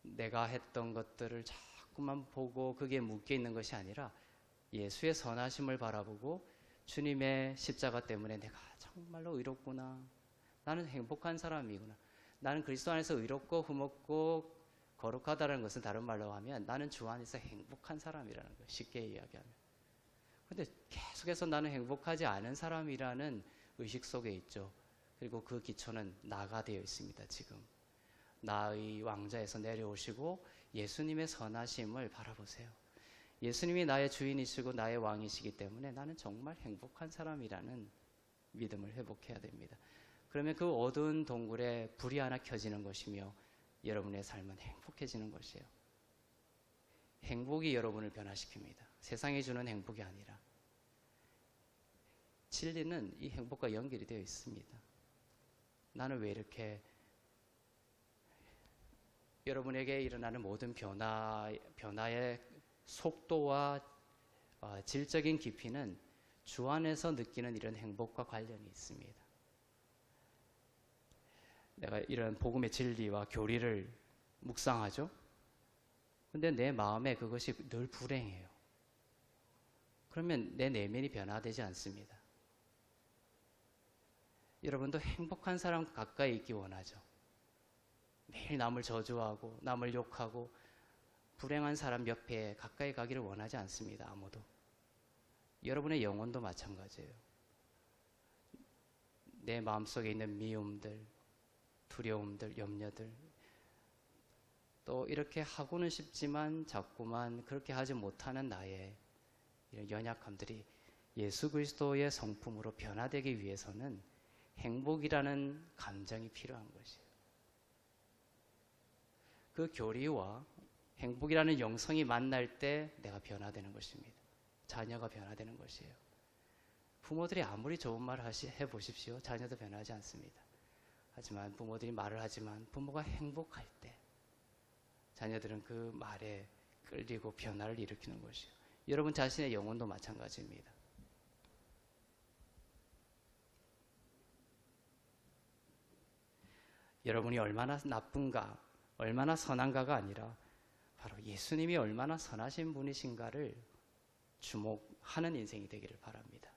내가 했던 것들을 자꾸만 보고 그게 묶여 있는 것이 아니라 예수의 선하심을 바라보고 주님의 십자가 때문에 내가 정말로 의롭구나, 나는 행복한 사람이구나, 나는 그리스도 안에서 의롭고 흠없고 거룩하다는 것은 다른 말로 하면 나는 주 안에서 행복한 사람이라는 거예요. 쉽게 이야기하면. 그런데 계속해서 나는 행복하지 않은 사람이라는 의식 속에 있죠. 그리고 그 기초는 나가 되어 있습니다. 지금 나의 왕자에서 내려오시고 예수님의 선하심을 바라보세요. 예수님이 나의 주인이시고 나의 왕이시기 때문에 나는 정말 행복한 사람이라는 믿음을 회복해야 됩니다. 그러면 그 어두운 동굴에 불이 하나 켜지는 것이며 여러분의 삶은 행복해지는 것이에요. 행복이 여러분을 변화시킵니다. 세상이 주는 행복이 아니라. 진리는 이 행복과 연결이 되어 있습니다. 나는 왜 이렇게 여러분에게 일어나는 모든 변화의 속도와 질적인 깊이는 주 안에서 느끼는 이런 행복과 관련이 있습니다. 내가 이런 복음의 진리와 교리를 묵상하죠. 근데 내 마음에 그것이 늘 불행해요. 그러면 내 내면이 변화되지 않습니다. 여러분도 행복한 사람 가까이 있기 원하죠. 매일 남을 저주하고 남을 욕하고 불행한 사람 옆에 가까이 가기를 원하지 않습니다. 아무도. 여러분의 영혼도 마찬가지예요. 내 마음속에 있는 미움들, 두려움들, 염려들, 또 이렇게 하고는 싶지만 자꾸만 그렇게 하지 못하는 나의 이런 연약함들이 예수 그리스도의 성품으로 변화되기 위해서는 행복이라는 감정이 필요한 것이에요. 그 교리와 행복이라는 영성이 만날 때 내가 변화되는 것입니다. 자녀가 변화되는 것이에요. 부모들이 아무리 좋은 말을 해보십시오. 자녀도 변하지 않습니다. 하지만 부모들이 말을 하지만 부모가 행복할 때 자녀들은 그 말에 끌리고 변화를 일으키는 것이에요. 여러분 자신의 영혼도 마찬가지입니다. 여러분이 얼마나 나쁜가, 얼마나 선한가가 아니라 바로 예수님이 얼마나 선하신 분이신가를 주목하는 인생이 되기를 바랍니다.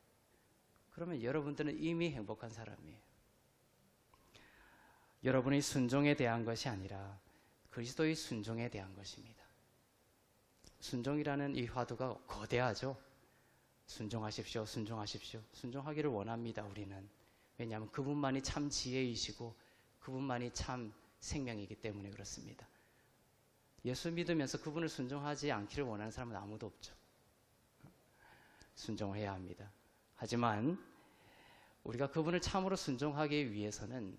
그러면 여러분들은 이미 행복한 사람이에요. 여러분의 순종에 대한 것이 아니라 그리스도의 순종에 대한 것입니다. 순종이라는 이 화두가 거대하죠. 순종하십시오, 순종하십시오. 순종하기를 원합니다, 우리는. 왜냐하면 그분만이 참 지혜이시고 그분만이 참 생명이기 때문에 그렇습니다. 예수 믿으면서 그분을 순종하지 않기를 원하는 사람은 아무도 없죠. 순종해야 합니다. 하지만 우리가 그분을 참으로 순종하기 위해서는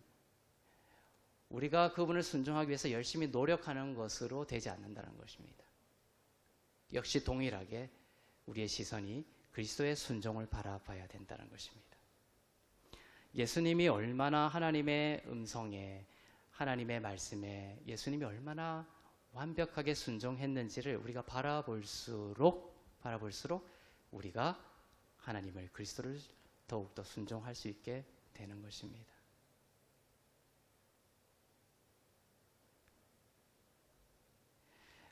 우리가 그분을 순종하기 위해서 열심히 노력하는 것으로 되지 않는다는 것입니다. 역시 동일하게 우리의 시선이 그리스도의 순종을 바라봐야 된다는 것입니다. 예수님이 얼마나 하나님의 음성에, 하나님의 말씀에 예수님이 얼마나 완벽하게 순종했는지를 우리가 바라볼수록 우리가 하나님을, 그리스도를 더욱더 순종할 수 있게 되는 것입니다.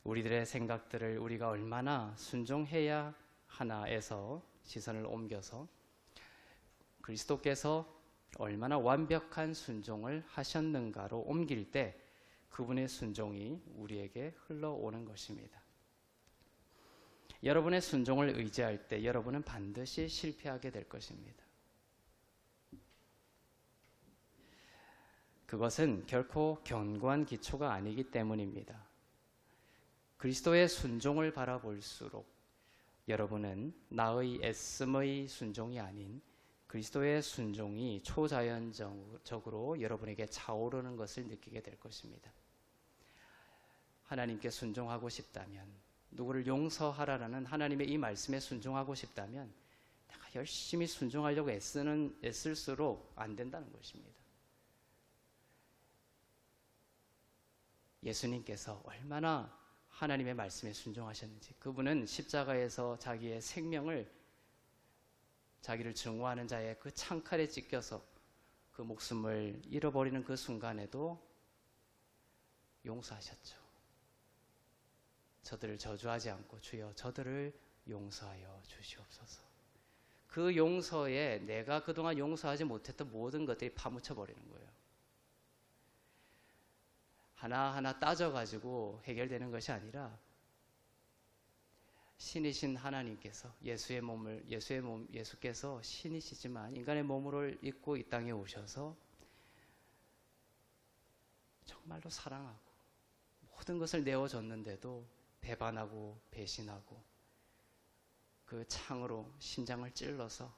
우리들의 생각들을 우리가 얼마나 순종해야 하나에서 시선을 옮겨서 그리스도께서 얼마나 완벽한 순종을 하셨는가로 옮길 때 그분의 순종이 우리에게 흘러오는 것입니다. 여러분의 순종을 의지할 때 여러분은 반드시 실패하게 될 것입니다. 그것은 결코 견고한 기초가 아니기 때문입니다. 그리스도의 순종을 바라볼수록 여러분은 나의 애씀의 순종이 아닌 그리스도의 순종이 초자연적으로 여러분에게 차오르는 것을 느끼게 될 것입니다. 하나님께 순종하고 싶다면, 누구를 용서하라는 하나님의 이 말씀에 순종하고 싶다면 내가 열심히 순종하려고 애쓸수록 안 된다는 것입니다. 예수님께서 얼마나 하나님의 말씀에 순종하셨는지, 그분은 십자가에서 자기의 생명을, 자기를 증오하는 자의 그 창칼에 찢겨서 그 목숨을 잃어버리는 그 순간에도 용서하셨죠. 저들을 저주하지 않고 주여 저들을 용서하여 주시옵소서. 그 용서에 내가 그동안 용서하지 못했던 모든 것들이 파묻혀 버리는 거예요. 하나하나 따져가지고 해결되는 것이 아니라 신이신 하나님께서 예수께서 신이시지만 인간의 몸을 입고 이 땅에 오셔서 정말로 사랑하고 모든 것을 내어줬는데도 배반하고 배신하고 그 창으로 심장을 찔러서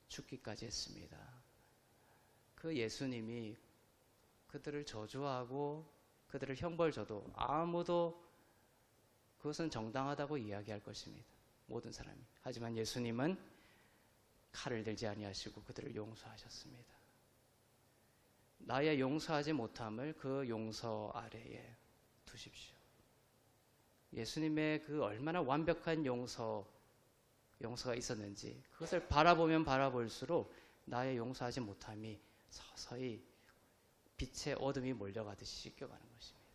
죽기까지 했습니다. 그 예수님이 그들을 저주하고 그들을 형벌 줘도 아무도 그것은 정당하다고 이야기할 것입니다. 모든 사람이. 하지만 예수님은 칼을 들지 아니하시고 그들을 용서하셨습니다. 나의 용서하지 못함을 그 용서 아래에 두십시오. 예수님의 그 얼마나 완벽한 용서가 있었는지 그것을 바라보면 바라볼수록 나의 용서하지 못함이 서서히 빛의 어둠이 몰려가듯이 씻겨가는 것입니다.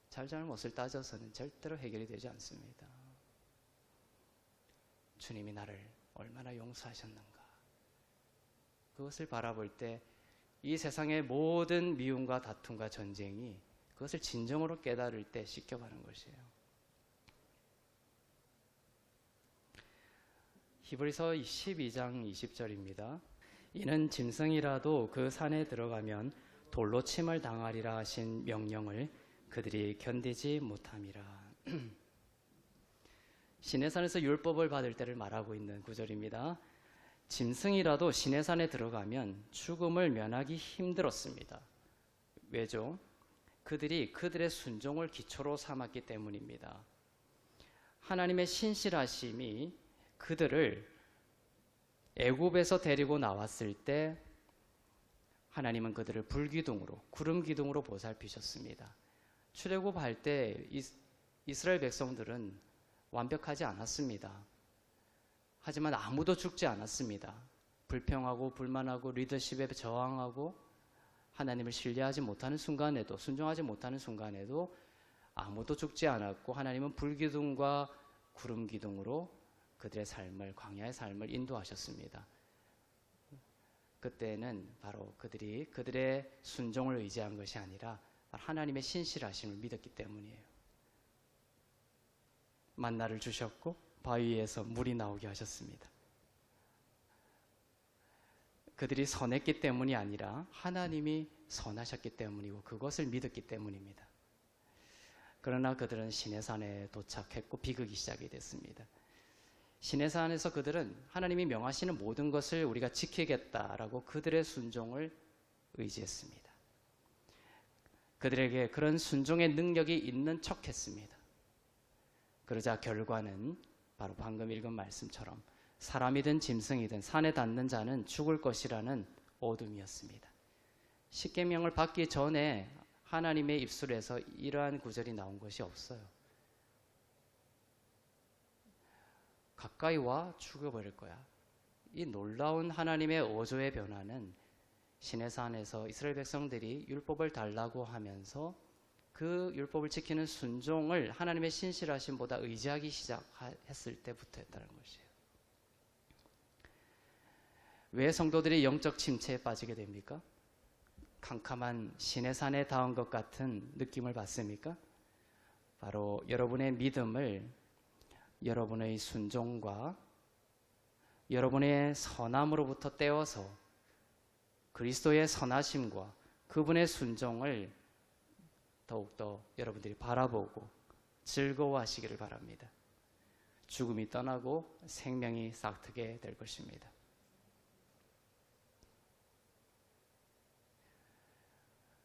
잘잘못을 따져서는 절대로 해결이 되지 않습니다. 주님이 나를 얼마나 용서하셨는가, 그것을 바라볼 때 이 세상의 모든 미움과 다툼과 전쟁이 그것을 진정으로 깨달을 때 씻겨가는 것이에요. 히브리서 12장 20절입니다. 이는 짐승이라도 그 산에 들어가면 돌로 침을 당하리라 하신 명령을 그들이 견디지 못함이라. 시내산에서 율법을 받을 때를 말하고 있는 구절입니다. 짐승이라도 시내산에 들어가면 죽음을 면하기 힘들었습니다. 왜죠? 그들이 그들의 순종을 기초로 삼았기 때문입니다. 하나님의 신실하심이 그들을 애굽에서 데리고 나왔을 때 하나님은 그들을 불기둥으로, 구름 기둥으로 보살피셨습니다. 출애굽할 때 이스라엘 백성들은 완벽하지 않았습니다. 하지만 아무도 죽지 않았습니다. 불평하고 불만하고 리더십에 저항하고 하나님을 신뢰하지 못하는 순간에도, 순종하지 못하는 순간에도 아무도 죽지 않았고 하나님은 불기둥과 구름 기둥으로 그들의 삶을, 광야의 삶을 인도하셨습니다. 그때는 바로 그들이 그들의 순종을 의지한 것이 아니라 하나님의 신실하심을 믿었기 때문이에요. 만나를 주셨고 바위에서 물이 나오게 하셨습니다. 그들이 선했기 때문이 아니라 하나님이 선하셨기 때문이고 그것을 믿었기 때문입니다. 그러나 그들은 시내산에 도착했고 비극이 시작이 됐습니다. 시내산에서 그들은 하나님이 명하시는 모든 것을 우리가 지키겠다라고 그들의 순종을 의지했습니다. 그들에게 그런 순종의 능력이 있는 척했습니다. 그러자 결과는 바로 방금 읽은 말씀처럼 사람이든 짐승이든 산에 닿는 자는 죽을 것이라는 어둠이었습니다. 십계명을 받기 전에 하나님의 입술에서 이러한 구절이 나온 것이 없어요. 가까이 와 죽여버릴 거야. 이 놀라운 하나님의 어조의 변화는 시내산에서 이스라엘 백성들이 율법을 달라고 하면서 그 율법을 지키는 순종을 하나님의 신실하심보다 의지하기 시작했을 때부터였다는 것이에요. 왜 성도들이 영적 침체에 빠지게 됩니까? 캄캄한 시내산에 닿은 것 같은 느낌을 받습니까? 바로 여러분의 믿음을 여러분의 순종과 여러분의 선함으로부터 떼어서 그리스도의 선하심과 그분의 순종을 더욱더 여러분들이 바라보고 즐거워하시기를 바랍니다. 죽음이 떠나고 생명이 싹트게 될 것입니다.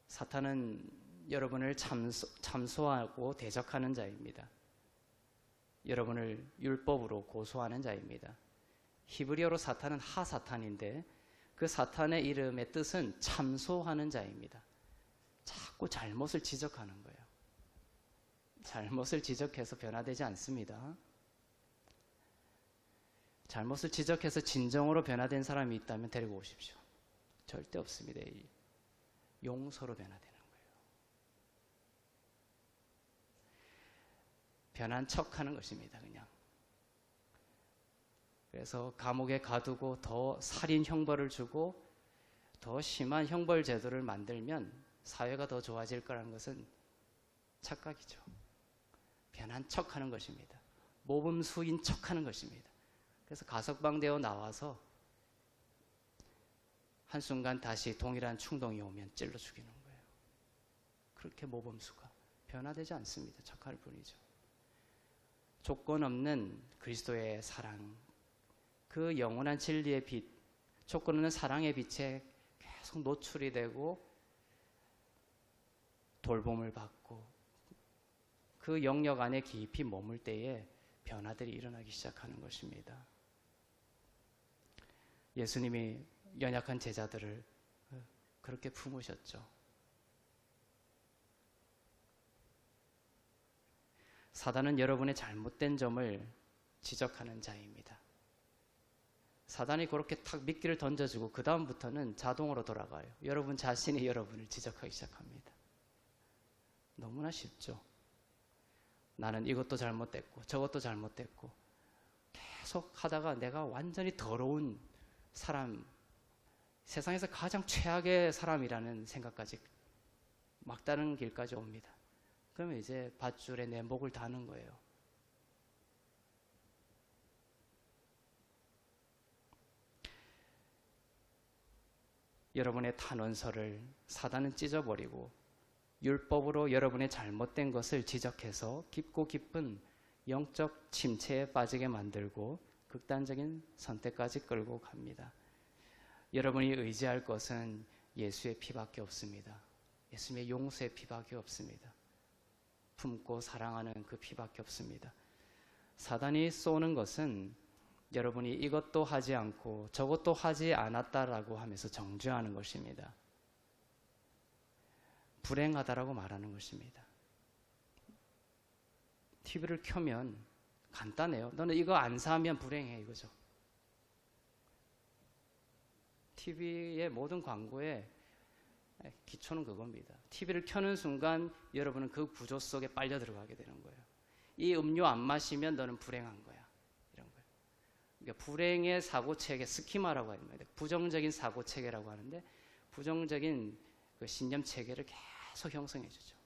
사탄은 여러분을 참소하고 대적하는 자입니다. 여러분을 율법으로 고소하는 자입니다. 히브리어로 사탄은 하사탄인데 그 사탄의 이름의 뜻은 참소하는 자입니다. 자꾸 잘못을 지적하는 거예요. 잘못을 지적해서 변화되지 않습니다. 잘못을 지적해서 진정으로 변화된 사람이 있다면 데리고 오십시오. 절대 없습니다. 용서로 변화되는 거예요. 변한 척하는 것입니다. 그냥. 그래서 감옥에 가두고 더 살인 형벌을 주고 더 심한 형벌 제도를 만들면 사회가 더 좋아질 거라는 것은 착각이죠. 변한 척하는 것입니다. 모범수인 척하는 것입니다. 그래서 가석방되어 나와서 한순간 다시 동일한 충동이 오면 찔러 죽이는 거예요. 그렇게 모범수가 변화되지 않습니다. 척할 뿐이죠. 조건 없는 그리스도의 사랑, 그 영원한 진리의 빛, 조건 없는 사랑의 빛에 계속 노출이 되고 돌봄을 받고 그 영역 안에 깊이 머물 때에 변화들이 일어나기 시작하는 것입니다. 예수님이 연약한 제자들을 그렇게 품으셨죠. 사단은 여러분의 잘못된 점을 지적하는 자입니다. 사단이 그렇게 탁 미끼를 던져주고 그 다음부터는 자동으로 돌아가요. 여러분 자신이 여러분을 지적하기 시작합니다. 너무나 쉽죠. 나는 이것도 잘못됐고 저것도 잘못됐고 계속 하다가 내가 완전히 더러운 사람, 세상에서 가장 최악의 사람이라는 생각까지 막다른 길까지 옵니다. 그러면 이제 밧줄에 내 목을 다는 거예요. 여러분의 탄원서를 사단은 찢어버리고 율법으로 여러분의 잘못된 것을 지적해서 깊고 깊은 영적 침체에 빠지게 만들고 극단적인 선택까지 끌고 갑니다. 여러분이 의지할 것은 예수의 피밖에 없습니다. 예수님의 용서의 피밖에 없습니다. 품고 사랑하는 그 피밖에 없습니다. 사단이 쏘는 것은 여러분이 이것도 하지 않고 저것도 하지 않았다라고 하면서 정죄하는 것입니다. 불행하다라고 말하는 것입니다. TV를 켜면 간단해요. 너는 이거 안 사면 불행해 이거죠. TV의 모든 광고의 기초는 그겁니다. TV를 켜는 순간 여러분은 그 구조 속에 빨려 들어가게 되는 거예요. 이 음료 안 마시면 너는 불행한 거야. 이런 거예요. 그러니까 불행의 사고 체계, 스키마라고 합니다. 부정적인 사고 체계라고 하는데 부정적인 그 신념 체계를 계속 형성해 주죠.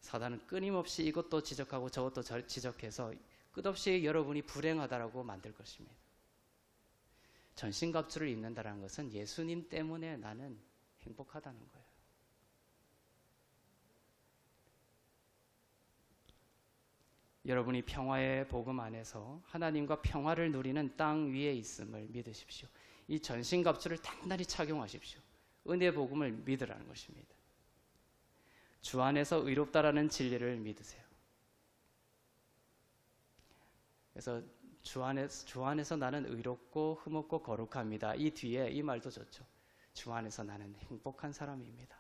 사단은 끊임없이 이것도 지적하고 저것도 지적해서 끝없이 여러분이 불행하다라고 만들 것입니다. 전신갑주를 입는다는 것은 예수님 때문에 나는 행복하다는 거예요. 여러분이 평화의 복음 안에서 하나님과 평화를 누리는 땅 위에 있음을 믿으십시오. 이 전신갑주를 단단히 착용하십시오. 은혜 복음을 믿으라는 것입니다. 주 안에서 의롭다라는 진리를 믿으세요. 그래서 주 안에서 나는 의롭고 흠없고 거룩합니다. 이 뒤에 이 말도 좋죠. 주 안에서 나는 행복한 사람입니다.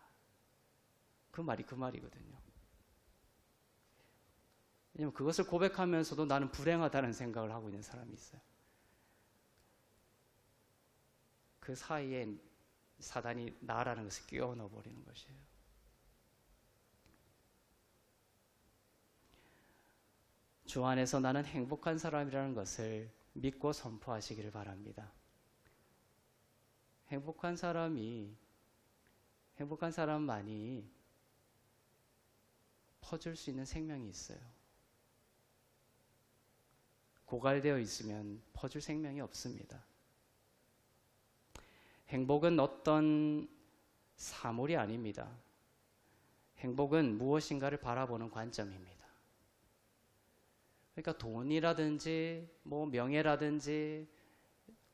그 말이 그 말이거든요. 왜냐하면 그것을 고백하면서도 나는 불행하다는 생각을 하고 있는 사람이 있어요. 그 사이에 사단이 나라는 것을 끼워 넣어버리는 것이에요. 주 안에서 나는 행복한 사람이라는 것을 믿고 선포하시기를 바랍니다. 행복한 사람만이 퍼줄 수 있는 생명이 있어요. 고갈되어 있으면 퍼줄 생명이 없습니다. 행복은 어떤 사물이 아닙니다. 행복은 무엇인가를 바라보는 관점입니다. 그러니까 돈이라든지 명예라든지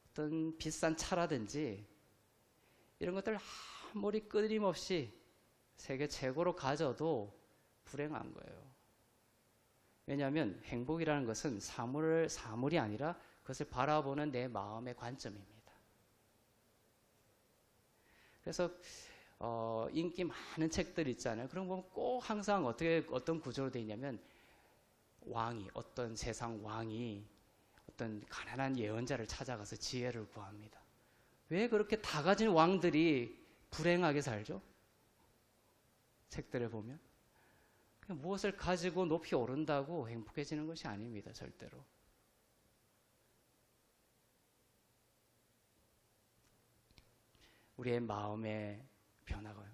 어떤 비싼 차라든지 이런 것들 아무리 끊임없이 세계 최고로 가져도 불행한 거예요. 왜냐하면 행복이라는 것은 사물이 아니라 그것을 바라보는 내 마음의 관점입니다. 그래서 인기 많은 책들 있잖아요. 그런 거 보면 꼭 항상 어떤 구조로 되어 있냐면 어떤 세상 왕이 어떤 가난한 예언자를 찾아가서 지혜를 구합니다. 왜 그렇게 다 가진 왕들이 불행하게 살죠? 책들을 보면 무엇을 가지고 높이 오른다고 행복해지는 것이 아닙니다. 절대로. 우리의 마음의 변화가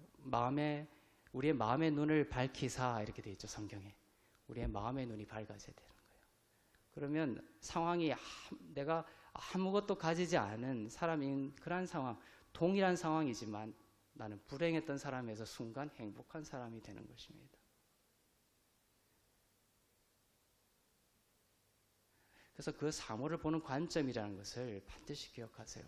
우리의 마음의 눈을 밝히사 이렇게 되어 있죠. 성경에. 우리의 마음의 눈이 밝아져야 되는 거예요. 그러면 상황이 내가 아무것도 가지지 않은 사람인 그런 상황, 동일한 상황이지만 나는 불행했던 사람에서 순간 행복한 사람이 되는 것입니다. 그래서 그 사물을 보는 관점이라는 것을 반드시 기억하세요.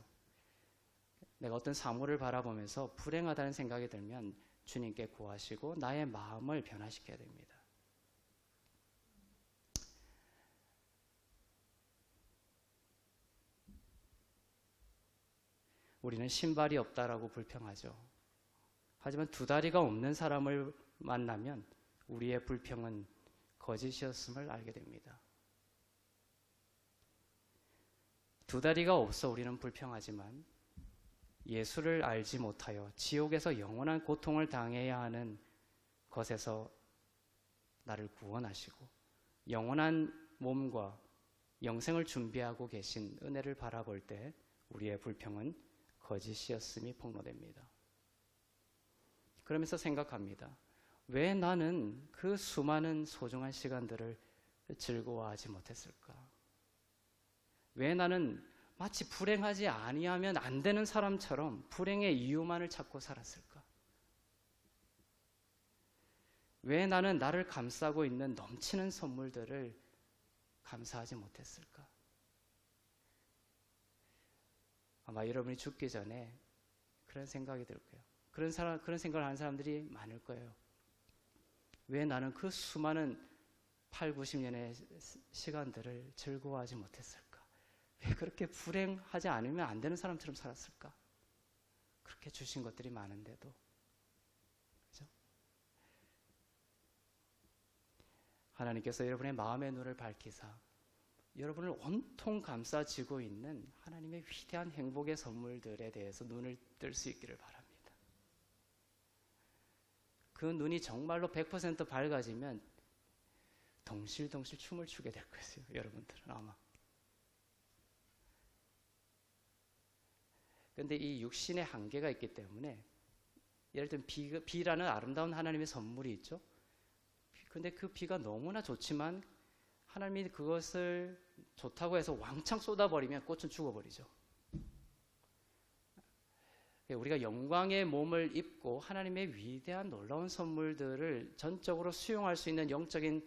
내가 어떤 사물을 바라보면서 불행하다는 생각이 들면 주님께 구하시고 나의 마음을 변화시켜야 됩니다. 우리는 신발이 없다라고 불평하죠. 하지만 두 다리가 없는 사람을 만나면 우리의 불평은 거짓이었음을 알게 됩니다. 두 다리가 없어 우리는 불평하지만 예수를 알지 못하여 지옥에서 영원한 고통을 당해야 하는 것에서 나를 구원하시고 영원한 몸과 영생을 준비하고 계신 은혜를 바라볼 때 우리의 불평은 거짓이었음이 폭로됩니다. 그러면서 생각합니다. 왜 나는 그 수많은 소중한 시간들을 즐거워하지 못했을까? 왜 나는 마치 불행하지 아니하면 안 되는 사람처럼 불행의 이유만을 찾고 살았을까? 왜 나는 나를 감싸고 있는 넘치는 선물들을 감사하지 못했을까? 아마 여러분이 죽기 전에 그런 생각이 들 거예요. 그런 생각을 하는 사람들이 많을 거예요. 왜 나는 그 수많은 8, 90년의 시간들을 즐거워하지 못했을까? 왜 그렇게 불행하지 않으면 안 되는 사람처럼 살았을까? 그렇게 주신 것들이 많은데도. 그죠? 하나님께서 여러분의 마음의 눈을 밝히사 여러분을 온통 감싸쥐고 있는 하나님의 위대한 행복의 선물들에 대해서 눈을 뜰 수 있기를 바랍니다. 그 눈이 정말로 100% 밝아지면 덩실덩실 춤을 추게 될 거예요. 여러분들은 아마. 그런데 이 육신의 한계가 있기 때문에 예를 들면 비라는 아름다운 하나님의 선물이 있죠. 그런데 그 비가 너무나 좋지만 하나님이 그것을 좋다고 해서 왕창 쏟아버리면 꽃은 죽어버리죠. 우리가 영광의 몸을 입고 하나님의 위대한 놀라운 선물들을 전적으로 수용할 수 있는 영적인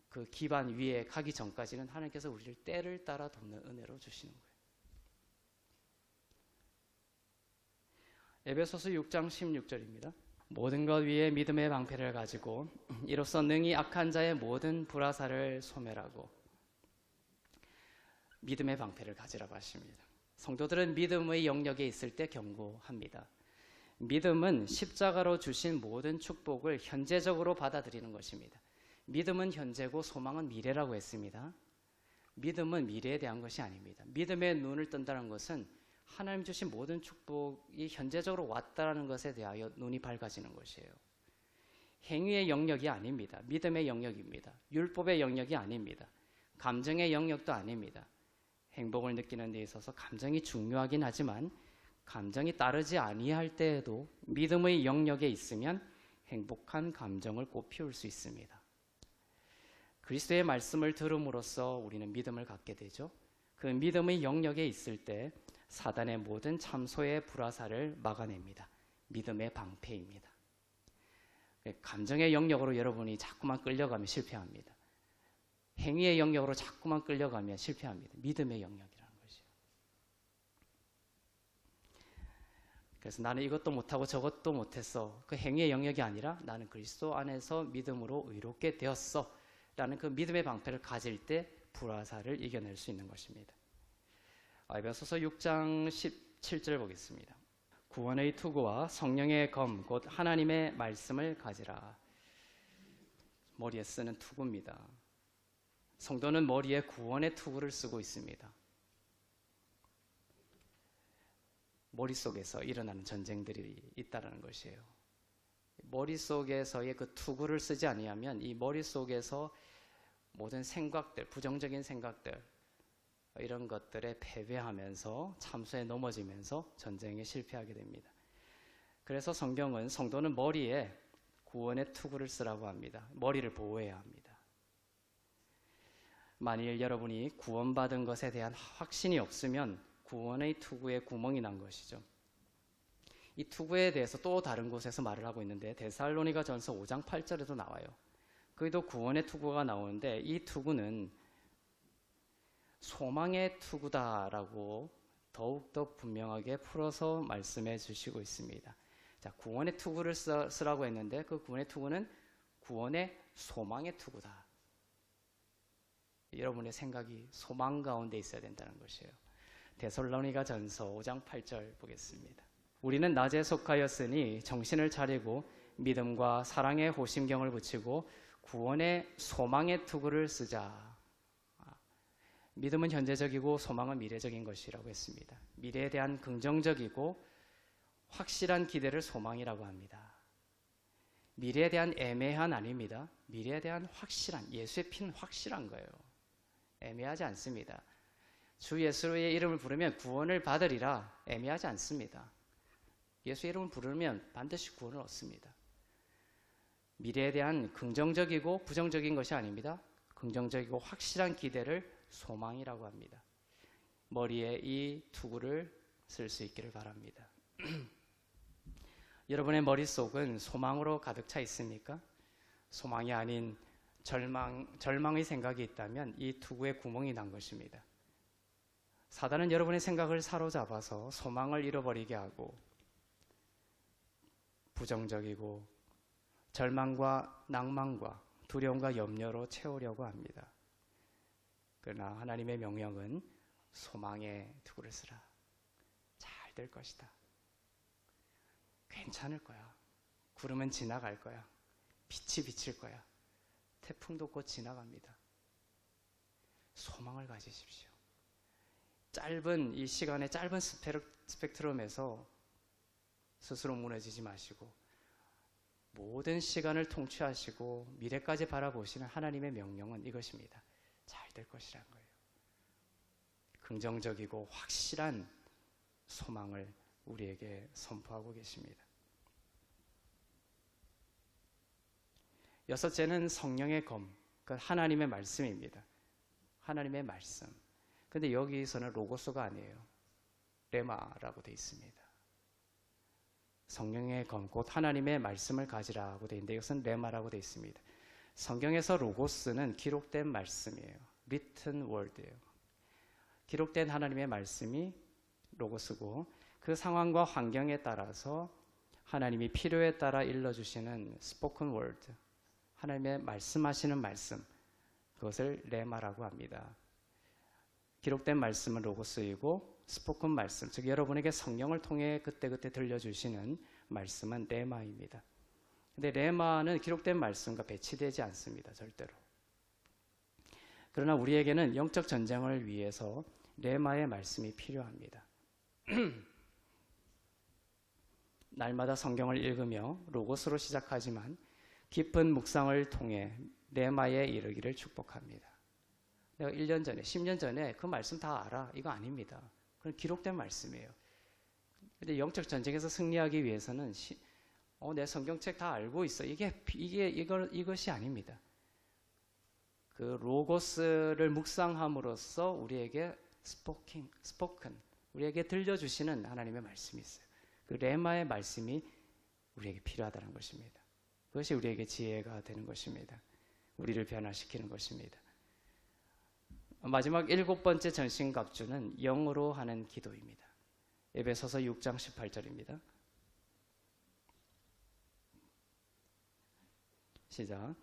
그 기반 위에 가기 전까지는 하나님께서 우리를 때를 따라 돕는 은혜로 주시는 거예요. 에베소서 6장 16절입니다. 모든 것 위에 믿음의 방패를 가지고 이로써 능히 악한 자의 모든 불화살을 소멸하고. 믿음의 방패를 가지라고 하십니다. 성도들은 믿음의 영역에 있을 때 경고합니다. 믿음은 십자가로 주신 모든 축복을 현재적으로 받아들이는 것입니다. 믿음은 현재고 소망은 미래라고 했습니다. 믿음은 미래에 대한 것이 아닙니다. 믿음의 눈을 뜬다는 것은 하나님 주신 모든 축복이 현재적으로 왔다는 것에 대하여 눈이 밝아지는 것이에요. 행위의 영역이 아닙니다. 믿음의 영역입니다. 율법의 영역이 아닙니다. 감정의 영역도 아닙니다. 행복을 느끼는 데 있어서 감정이 중요하긴 하지만 감정이 따르지 아니할 때에도 믿음의 영역에 있으면 행복한 감정을 꽃피울 수 있습니다. 그리스도의 말씀을 들음으로써 우리는 믿음을 갖게 되죠. 그 믿음의 영역에 있을 때 사단의 모든 참소의 불화살을 막아냅니다. 믿음의 방패입니다. 감정의 영역으로 여러분이 자꾸만 끌려가면 실패합니다. 행위의 영역으로 자꾸만 끌려가면 실패합니다. 믿음의 영역이라는 것이요. 그래서 나는 이것도 못하고 저것도 못했어. 그 행위의 영역이 아니라 나는 그리스도 안에서 믿음으로 의롭게 되었어. 라는 그 믿음의 방패를 가질 때 불화살을 이겨낼 수 있는 것입니다. 에베소서 6장 17절 보겠습니다. 구원의 투구와 성령의 검 곧 하나님의 말씀을 가지라. 머리에 쓰는 투구입니다. 성도는 머리에 구원의 투구를 쓰고 있습니다. 머릿속에서 일어나는 전쟁들이 있다는 것이에요. 머릿속에서의 그 투구를 쓰지 아니하면 이 머릿속에서 모든 생각들, 부정적인 생각들 이런 것들에 패배하면서 참수에 넘어지면서 전쟁에 실패하게 됩니다. 그래서 성경은 성도는 머리에 구원의 투구를 쓰라고 합니다. 머리를 보호해야 합니다. 만일 여러분이 구원받은 것에 대한 확신이 없으면 구원의 투구에 구멍이 난 것이죠. 이 투구에 대해서 또 다른 곳에서 말을 하고 있는데 데살로니가전서 5장 8절에도 나와요. 거기도 구원의 투구가 나오는데 이 투구는 소망의 투구다라고 더욱더 분명하게 풀어서 말씀해 주시고 있습니다. 자, 구원의 투구를 쓰라고 했는데 그 구원의 투구는 구원의 소망의 투구다. 여러분의 생각이 소망 가운데 있어야 된다는 것이에요. 데살로니가전서 5장 8절 보겠습니다. 우리는 낮에 속하였으니 정신을 차리고 믿음과 사랑의 호심경을 붙이고 구원의 소망의 투구를 쓰자. 믿음은 현재적이고 소망은 미래적인 것이라고 했습니다. 미래에 대한 긍정적이고 확실한 기대를 소망이라고 합니다. 미래에 대한 애매한 아닙니다. 미래에 대한 확실한, 예수의 피는 확실한 거예요. 애매하지 않습니다. 주 예수의 이름을 부르면 구원을 받으리라 애매하지 않습니다. 예수의 이름을 부르면 반드시 구원을 얻습니다. 미래에 대한 긍정적이고 부정적인 것이 아닙니다. 긍정적이고 확실한 기대를 소망이라고 합니다. 머리에 이 투구를 쓸 수 있기를 바랍니다. 여러분의 머릿속은 소망으로 가득 차 있습니까? 소망이 아닌 절망의 생각이 있다면 이 투구에 구멍이 난 것입니다. 사단은 여러분의 생각을 사로잡아서 소망을 잃어버리게 하고 부정적이고 절망과 낭만과 두려움과 염려로 채우려고 합니다. 그러나 하나님의 명령은 소망의 투구를 쓰라. 잘 될 것이다. 괜찮을 거야. 구름은 지나갈 거야. 빛이 비칠 거야. 태풍도 곧 지나갑니다. 소망을 가지십시오. 짧은 이 시간의 짧은 스펙트럼에서 스스로 무너지지 마시고 모든 시간을 통치하시고 미래까지 바라보시는 하나님의 명령은 이것입니다. 잘 될 것이라는 거예요. 긍정적이고 확실한 소망을 우리에게 선포하고 계십니다. 여섯째는 성령의 검, 그 하나님의 말씀입니다. 하나님의 말씀. 근데 여기서는 로고스가 아니에요. 레마라고 되어 있습니다. 성령의 검, 곧 하나님의 말씀을 가지라고 되어 있는데 이것은 레마라고 되어 있습니다. 성경에서 로고스는 기록된 말씀이에요. written word예요. 기록된 하나님의 말씀이 로고스고 그 상황과 환경에 따라서 하나님이 필요에 따라 일러주시는 spoken word, 하나님의 말씀하시는 말씀, 그것을 레마라고 합니다. 기록된 말씀은 로고스이고 스포큰 말씀, 즉 여러분에게 성령을 통해 그때그때 들려주시는 말씀은 레마입니다. 근데 레마는 기록된 말씀과 배치되지 않습니다. 절대로. 그러나 우리에게는 영적 전쟁을 위해서 레마의 말씀이 필요합니다. 날마다 성경을 읽으며 로고스로 시작하지만 깊은 묵상을 통해 레마에 이르기를 축복합니다. 내가 1년 전에, 10년 전에 그 말씀 다 알아. 이거 아닙니다. 그건 기록된 말씀이에요. 근데 영적 전쟁에서 승리하기 위해서는 내 성경책 다 알고 있어. 이것이 아닙니다. 그 로고스를 묵상함으로써 우리에게 스포큰, 우리에게 들려주시는 하나님의 말씀이 있어요. 그 레마의 말씀이 우리에게 필요하다는 것입니다. 그것이 우리에게 지혜가 되는 것입니다. 우리를 변화시키는 것입니다. 마지막 7번째 전신갑주는 영으로 하는 기도입니다. 에베소서 6장 18절입니다. 시작.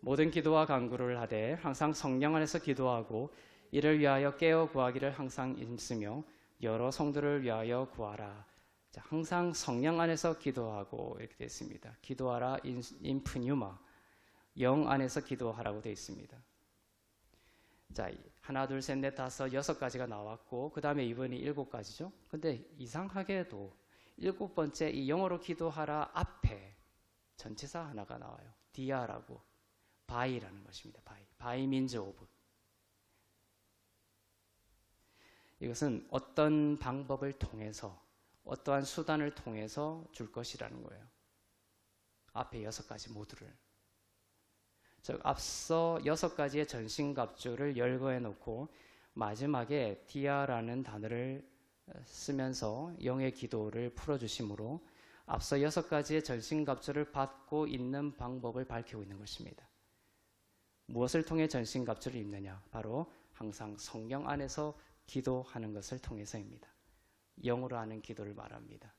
모든 기도와 간구를 하되 항상 성령 안에서 기도하고 이를 위하여 깨어 구하기를 항상 힘쓰며 여러 성도를 위하여 구하라. 자, 항상 성령 안에서 기도하고 이렇게 되어 있습니다. 기도하라 인프뉴마, 영 안에서 기도하라고 되어 있습니다. 자, 하나, 둘, 셋, 넷, 다섯, 6가지가 나왔고 그 다음에 이번이 7가지죠. 근데 이상하게도 7번째 이 영어로 기도하라 앞에 전치사 하나가 나와요. 디아라고, 바이라는 것입니다. 바이 means of. 이것은 어떤 방법을 통해서, 어떠한 수단을 통해서 줄 것이라는 거예요. 앞에 6가지 모두를. 즉 앞서 6가지의 전신갑주를 열거해 놓고 마지막에 디아라는 단어를 쓰면서 영의 기도를 풀어주심으로 앞서 6가지의 전신갑주를 받고 있는 방법을 밝히고 있는 것입니다. 무엇을 통해 전신갑주를 입느냐? 바로 항상 성령 안에서 기도하는 것을 통해서입니다. 영으로 하는 기도를 말합니다.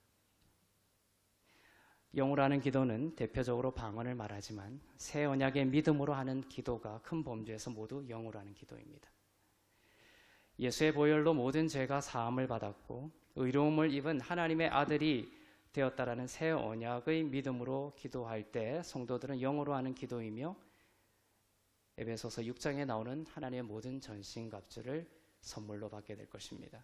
영으로 하는 기도는 대표적으로 방언을 말하지만 새 언약의 믿음으로 하는 기도가 큰 범주에서 모두 영으로 하는 기도입니다. 예수의 보혈로 모든 죄가 사함을 받았고 의로움을 입은 하나님의 아들이 되었다라는 새 언약의 믿음으로 기도할 때 성도들은 영으로 하는 기도이며 에베소서 6장에 나오는 하나님의 모든 전신갑주를 선물로 받게 될 것입니다.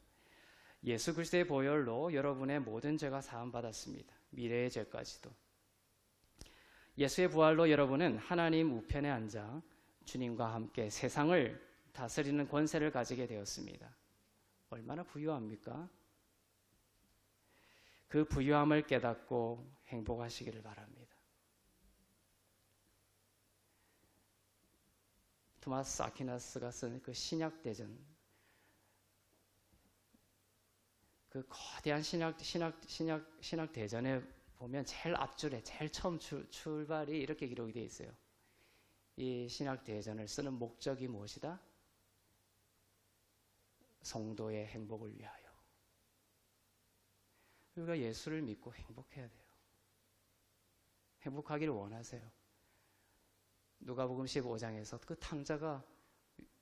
예수 그리스도의 보혈로 여러분의 모든 죄가 사함받았습니다. 미래의 죄까지도. 예수의 부활로 여러분은 하나님 우편에 앉아 주님과 함께 세상을 다스리는 권세를 가지게 되었습니다. 얼마나 부유합니까? 그 부유함을 깨닫고 행복하시기를 바랍니다. 토마스 아퀴나스가 쓴 그 신약대전, 그 거대한 신약 대전에 보면 제일 앞줄에 제일 처음 출발이 이렇게 기록이 되어 있어요. 이 신약 대전을 쓰는 목적이 무엇이다? 성도의 행복을 위하여. 우리가 예수를 믿고 행복해야 돼요. 행복하기를 원하세요. 누가복음 15장에서 그 탕자가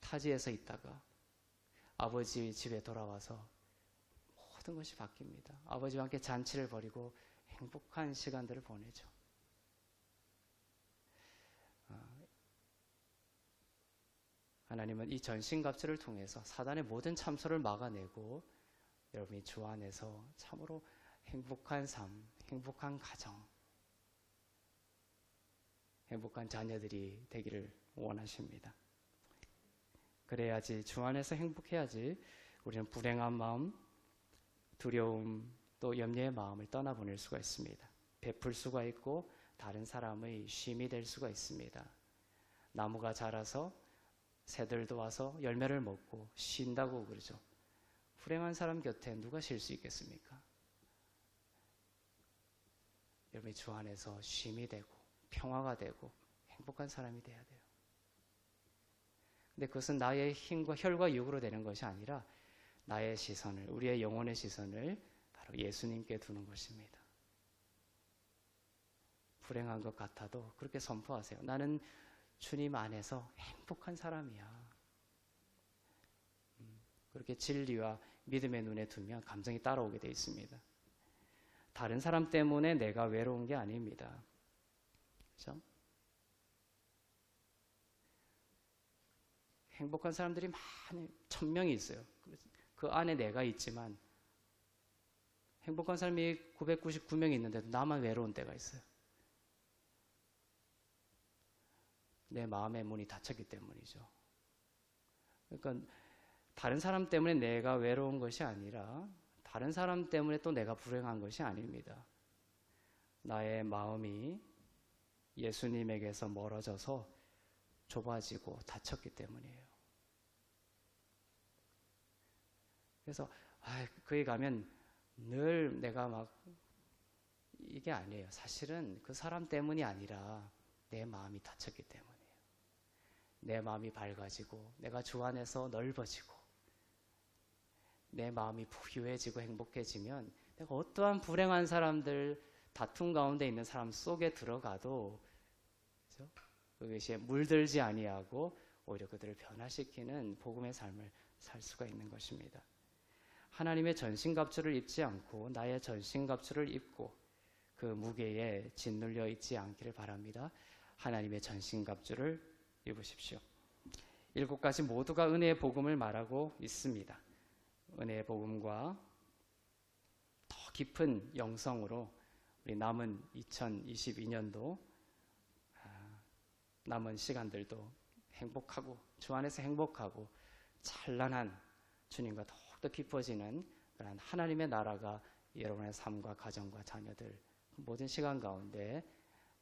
타지에서 있다가 아버지 집에 돌아와서 모든 것이 바뀝니다. 아버지와 함께 잔치를 벌이고 행복한 시간들을 보내죠. 하나님은 이 전신갑주를 통해서 사단의 모든 참소를 막아내고 여러분이 주 안에서 참으로 행복한 삶, 행복한 가정, 행복한 자녀들이 되기를 원하십니다. 그래야지, 주 안에서 행복해야지 우리는 불행한 마음, 두려움, 또 염려의 마음을 떠나보낼 수가 있습니다. 베풀 수가 있고 다른 사람의 쉼이 될 수가 있습니다. 나무가 자라서 새들도 와서 열매를 먹고 쉰다고 그러죠. 불행한 사람 곁에 누가 쉴 수 있겠습니까? 여러분이 주 안에서 쉼이 되고 평화가 되고 행복한 사람이 돼야 돼요. 근데 그것은 나의 힘과 혈과 육으로 되는 것이 아니라 나의 시선을, 우리의 영혼의 시선을 바로 예수님께 두는 것입니다. 불행한 것 같아도 그렇게 선포하세요. 나는 주님 안에서 행복한 사람이야. 그렇게 진리와 믿음의 눈에 두면 감정이 따라오게 되어 있습니다. 다른 사람 때문에 내가 외로운 게 아닙니다. 그렇죠? 행복한 사람들이 많이 1000명이 있어요. 그 안에 내가 있지만 행복한 사람이 999명이 있는데도 나만 외로운 때가 있어요. 내 마음의 문이 닫혔기 때문이죠. 그러니까 다른 사람 때문에 내가 외로운 것이 아니라 다른 사람 때문에 또 내가 불행한 것이 아닙니다. 나의 마음이 예수님에게서 멀어져서 좁아지고 닫혔기 때문이에요. 그래서 거기 가면 늘 내가 막 이게 아니에요. 사실은 그 사람 때문이 아니라 내 마음이 닫혔기 때문이에요. 내 마음이 밝아지고 내가 주 안에서 넓어지고 내 마음이 부유해지고 행복해지면 내가 어떠한 불행한 사람들, 다툼 가운데 있는 사람 속에 들어가도 그렇죠? 그것이 물들지 아니하고 오히려 그들을 변화시키는 복음의 삶을 살 수가 있는 것입니다. 하나님의 전신갑주를 입지 않고 나의 전신갑주를 입고 그 무게에 짓눌려 있지 않기를 바랍니다. 하나님의 전신갑주를 입으십시오. 7가지 모두가 은혜의 복음을 말하고 있습니다. 은혜의 복음과 더 깊은 영성으로 우리 남은 2022년도 남은 시간들도 행복하고 주 안에서 행복하고 찬란한 주님과 더욱더 깊어지는 그런 하나님의 나라가 여러분의 삶과 가정과 자녀들 모든 시간 가운데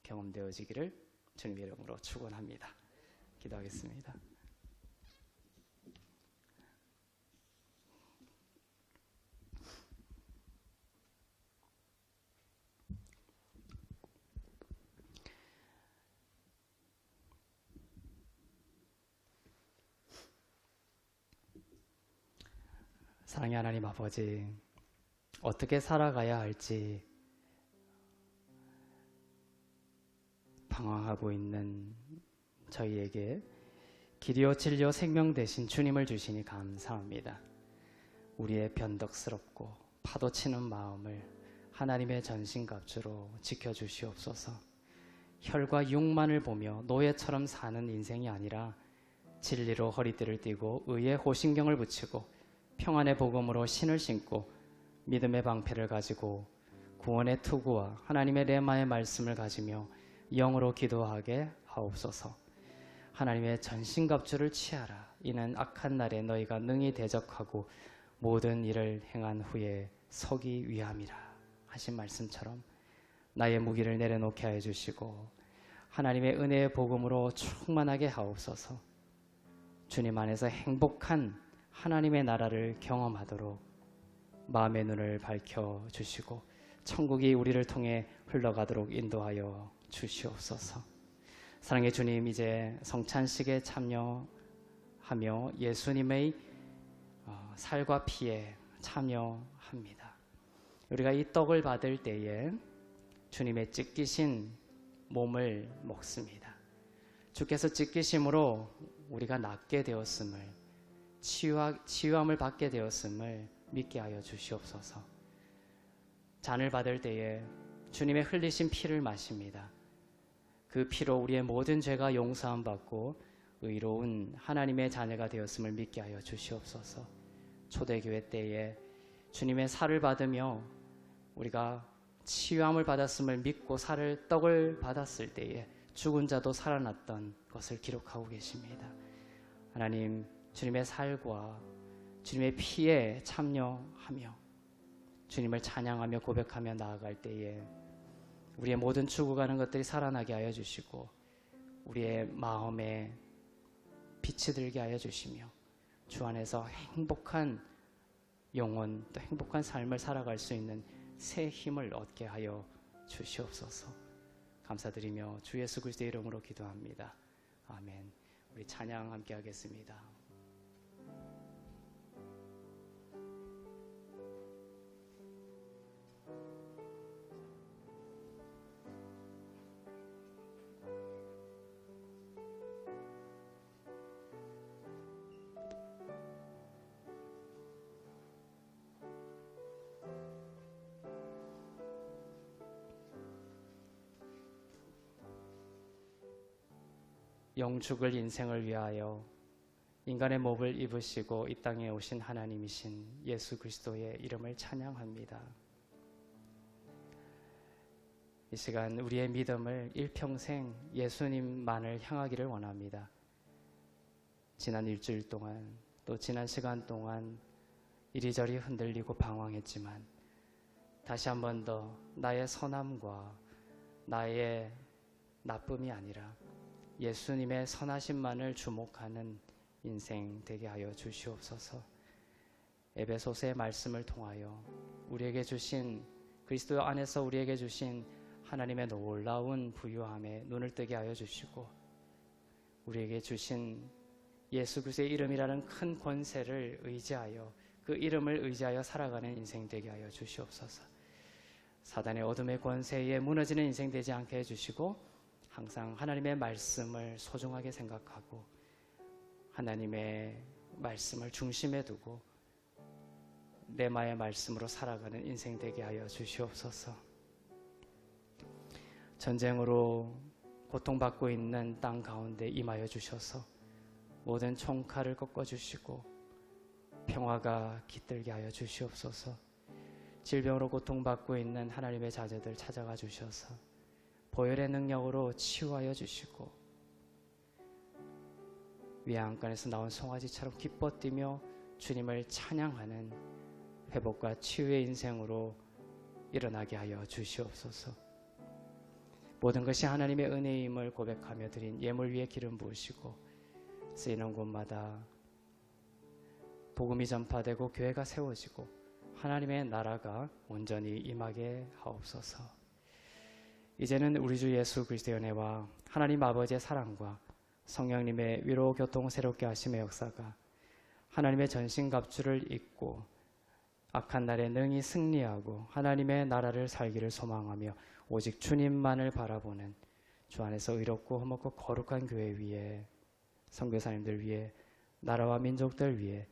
경험되어지기를 주님의 이름으로 축원합니다. 기도하겠습니다. 사랑의 하나님 아버지, 어떻게 살아가야 할지 방황하고 있는 저희에게 길이요 진리요 생명 되신 주님을 주시니 감사합니다. 우리의 변덕스럽고 파도치는 마음을 하나님의 전신갑주로 지켜주시옵소서. 혈과 육만을 보며 노예처럼 사는 인생이 아니라 진리로 허리띠를 띠고 의의 호신경을 붙이고 평안의 복음으로 신을 신고 믿음의 방패를 가지고 구원의 투구와 하나님의 레마의 말씀을 가지며 영으로 기도하게 하옵소서. 하나님의 전신갑주를 취하라. 이는 악한 날에 너희가 능히 대적하고 모든 일을 행한 후에 서기 위함이라 하신 말씀처럼 나의 무기를 내려놓게 하여 주시고 하나님의 은혜의 복음으로 충만하게 하옵소서. 주님 안에서 행복한 하나님의 나라를 경험하도록 마음의 눈을 밝혀 주시고 천국이 우리를 통해 흘러가도록 인도하여 주시옵소서. 사랑의 주님, 이제 성찬식에 참여하며 예수님의 살과 피에 참여합니다. 우리가 이 떡을 받을 때에 주님의 찢기신 몸을 먹습니다. 주께서 찢기심으로 우리가 낫게 되었음을, 치유함을 받게 되었음을 믿게 하여 주시옵소서. 잔을 받을 때에 주님의 흘리신 피를 마십니다. 그 피로 우리의 모든 죄가 용서함 받고 의로운 하나님의 자녀가 되었음을 믿게 하여 주시옵소서. 초대교회 때에 주님의 살을 받으며 우리가 치유함을 받았음을 믿고 떡을 받았을 때에 죽은 자도 살아났던 것을 기록하고 계십니다. 하나님, 주님의 살과 주님의 피에 참여하며 주님을 찬양하며 고백하며 나아갈 때에 우리의 모든 죽어가는 것들이 살아나게 하여 주시고 우리의 마음에 빛이 들게 하여 주시며 주 안에서 행복한 영혼 또 행복한 삶을 살아갈 수 있는 새 힘을 얻게 하여 주시옵소서. 감사드리며 주 예수 그리스도의 이름으로 기도합니다. 아멘. 우리 찬양 함께 하겠습니다. 영죽을 인생을 위하여 인간의 몸을 입으시고 이 땅에 오신 하나님이신 예수 그리스도의 이름을 찬양합니다. 이 시간 우리의 믿음을 일평생 예수님만을 향하기를 원합니다. 지난 일주일 동안 또 지난 시간 동안 이리저리 흔들리고 방황했지만 다시 한 번 더 나의 선함과 나의 나쁨이 아니라 예수님의 선하심만을 주목하는 인생 되게 하여 주시옵소서. 에베소서의 말씀을 통하여 우리에게 주신 그리스도 안에서 우리에게 주신 하나님의 놀라운 부유함에 눈을 뜨게 하여 주시고 우리에게 주신 예수 그리스도의 이름이라는 큰 권세를 의지하여 그 이름을 의지하여 살아가는 인생 되게 하여 주시옵소서. 사단의 어둠의 권세에 무너지는 인생 되지 않게 해주시고 항상 하나님의 말씀을 소중하게 생각하고 하나님의 말씀을 중심에 두고 레마의 말씀으로 살아가는 인생 되게 하여 주시옵소서. 전쟁으로 고통받고 있는 땅 가운데 임하여 주셔서 모든 총칼을 꺾어주시고 평화가 깃들게 하여 주시옵소서. 질병으로 고통받고 있는 하나님의 자녀들 찾아가 주셔서 보혈의 능력으로 치유하여 주시고 위안간에서 나온 송아지처럼 기뻐 뛰며 주님을 찬양하는 회복과 치유의 인생으로 일어나게 하여 주시옵소서. 모든 것이 하나님의 은혜임을 고백하며 드린 예물 위에 기름 부으시고 쓰이는 곳마다 복음이 전파되고 교회가 세워지고 하나님의 나라가 온전히 임하게 하옵소서. 이제는 우리 주 예수 그리스도의 은혜와 하나님 아버지의 사랑과 성령님의 위로 교통 새롭게 하심의 역사가 하나님의 전신갑주를 입고 악한 날에 능히 승리하고 하나님의 나라를 살기를 소망하며 오직 주님만을 바라보는 주 안에서 의롭고 흠없고 거룩한 교회 위에 선교사님들 위에 나라와 민족들 위에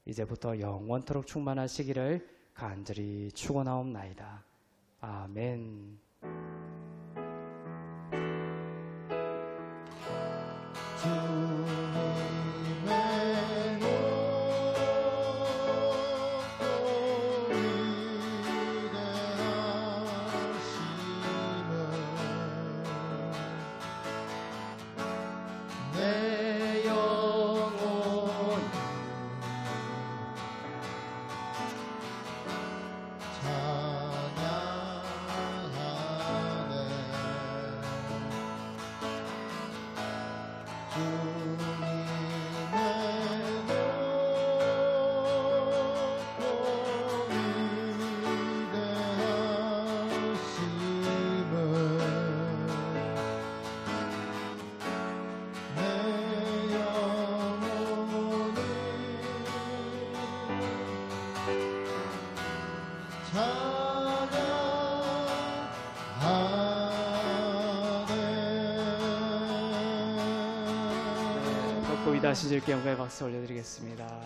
이제부터 영원토록 충만하시기를 간절히 축원하옵나이다. 아멘. 위대하신 주께 영광의 박수 올려드리겠습니다.